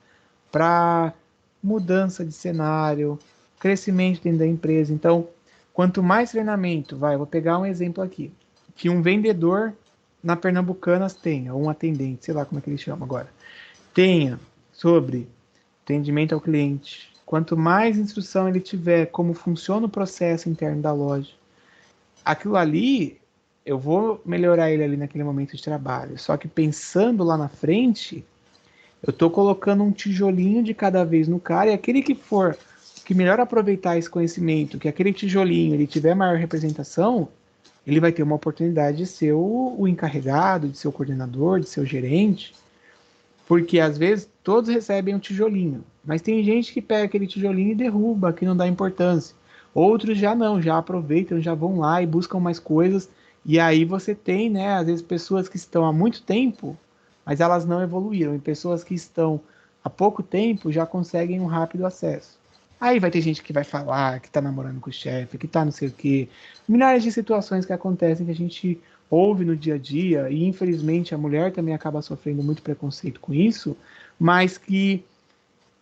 para mudança de cenário, crescimento dentro da empresa. Então, quanto mais treinamento, vou pegar um exemplo aqui, que um vendedor na Pernambucanas tenha, ou um atendente, sei lá como é que ele chama agora, tenha sobre atendimento ao cliente. Quanto mais instrução ele tiver, como funciona o processo interno da loja, aquilo ali, eu vou melhorar ele ali naquele momento de trabalho. Só que pensando lá na frente, eu estou colocando um tijolinho de cada vez no cara, e aquele que melhor aproveitar esse conhecimento, que aquele tijolinho ele tiver maior representação, ele vai ter uma oportunidade de ser o encarregado, de ser o coordenador, de ser o gerente, porque às vezes todos recebem um tijolinho, mas tem gente que pega aquele tijolinho e derruba, que não dá importância. Outros já não, já aproveitam, já vão lá e buscam mais coisas, e aí você tem, né, às vezes pessoas que estão há muito tempo, mas elas não evoluíram, e pessoas que estão há pouco tempo já conseguem um rápido acesso. Aí vai ter gente que vai falar que tá namorando com o chefe, que tá não sei o quê. Milhares de situações que acontecem que a gente ouve no dia a dia, e infelizmente a mulher também acaba sofrendo muito preconceito com isso, mas que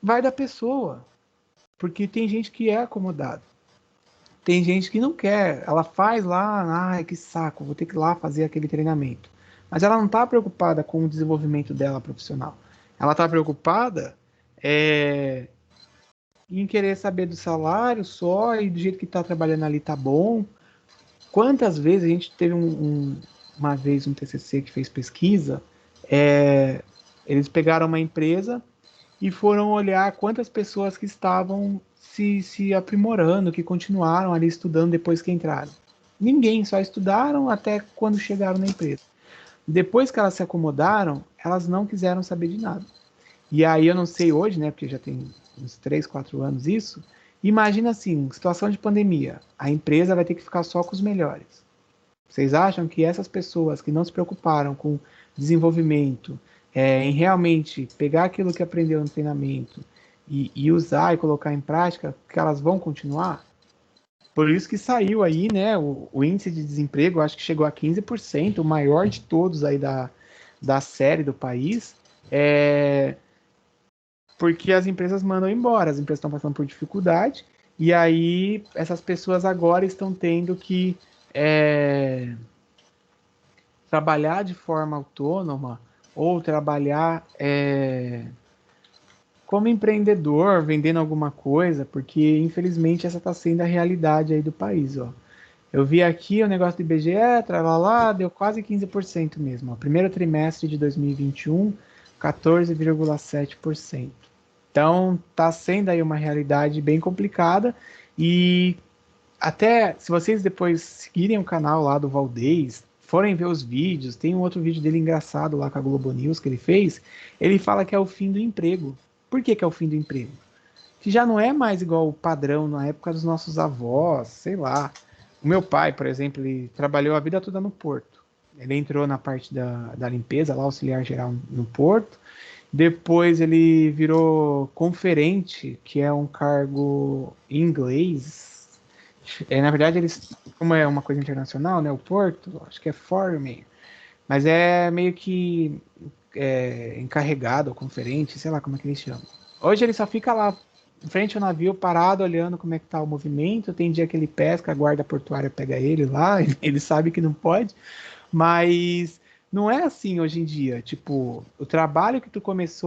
vai da pessoa, porque tem gente que é acomodada. Tem gente que não quer, ela faz lá, ai que saco, vou ter que ir lá fazer aquele treinamento. Mas ela não está preocupada com o desenvolvimento dela profissional. Ela está preocupada em querer saber do salário só e do jeito que está trabalhando ali tá bom. Quantas vezes a gente teve uma vez um TCC que fez pesquisa, eles pegaram uma empresa e foram olhar quantas pessoas que estavam se aprimorando, que continuaram ali estudando depois que entraram. Ninguém, só estudaram até quando chegaram na empresa. Depois que elas se acomodaram, elas não quiseram saber de nada. E aí eu não sei hoje, né, porque já tem uns 3, 4 anos isso, imagina assim, situação de pandemia, a empresa vai ter que ficar só com os melhores. Vocês acham que essas pessoas que não se preocuparam com desenvolvimento, em realmente pegar aquilo que aprendeu no treinamento e usar e colocar em prática, que elas vão continuar? Por isso que saiu aí, né, o índice de desemprego, acho que chegou a 15%, o maior de todos aí da série do país, porque as empresas mandam embora, as empresas estão passando por dificuldade, e aí essas pessoas agora estão tendo que trabalhar de forma autônoma ou trabalhar como empreendedor, vendendo alguma coisa, porque infelizmente essa está sendo a realidade aí do país, ó. Eu vi aqui o negócio do IBGE, tralalá, deu quase 15% mesmo. Ó. Primeiro trimestre de 2021, 14,7%. Então, está sendo aí uma realidade bem complicada. E até, se vocês depois seguirem o canal lá do Valdez, forem ver os vídeos, tem um outro vídeo dele engraçado lá com a Globo News que ele fez, ele fala que é o fim do emprego. Por que é o fim do emprego? Que já não é mais igual o padrão na época dos nossos avós, sei lá. O meu pai, por exemplo, ele trabalhou a vida toda no porto. Ele entrou na parte da limpeza, lá, auxiliar geral no porto, Depois ele virou conferente, que é um cargo em inglês. Na verdade, eles, como é uma coisa internacional, né? O Porto, acho que é foreman. Mas é meio que encarregado, ou conferente, sei lá como é que eles chamam. Hoje ele só fica lá, em frente ao navio, parado, olhando como é que tá o movimento. Tem dia que ele pesca, a guarda portuária pega ele lá, ele sabe que não pode. Mas não é assim hoje em dia. Tipo, o trabalho que tu começou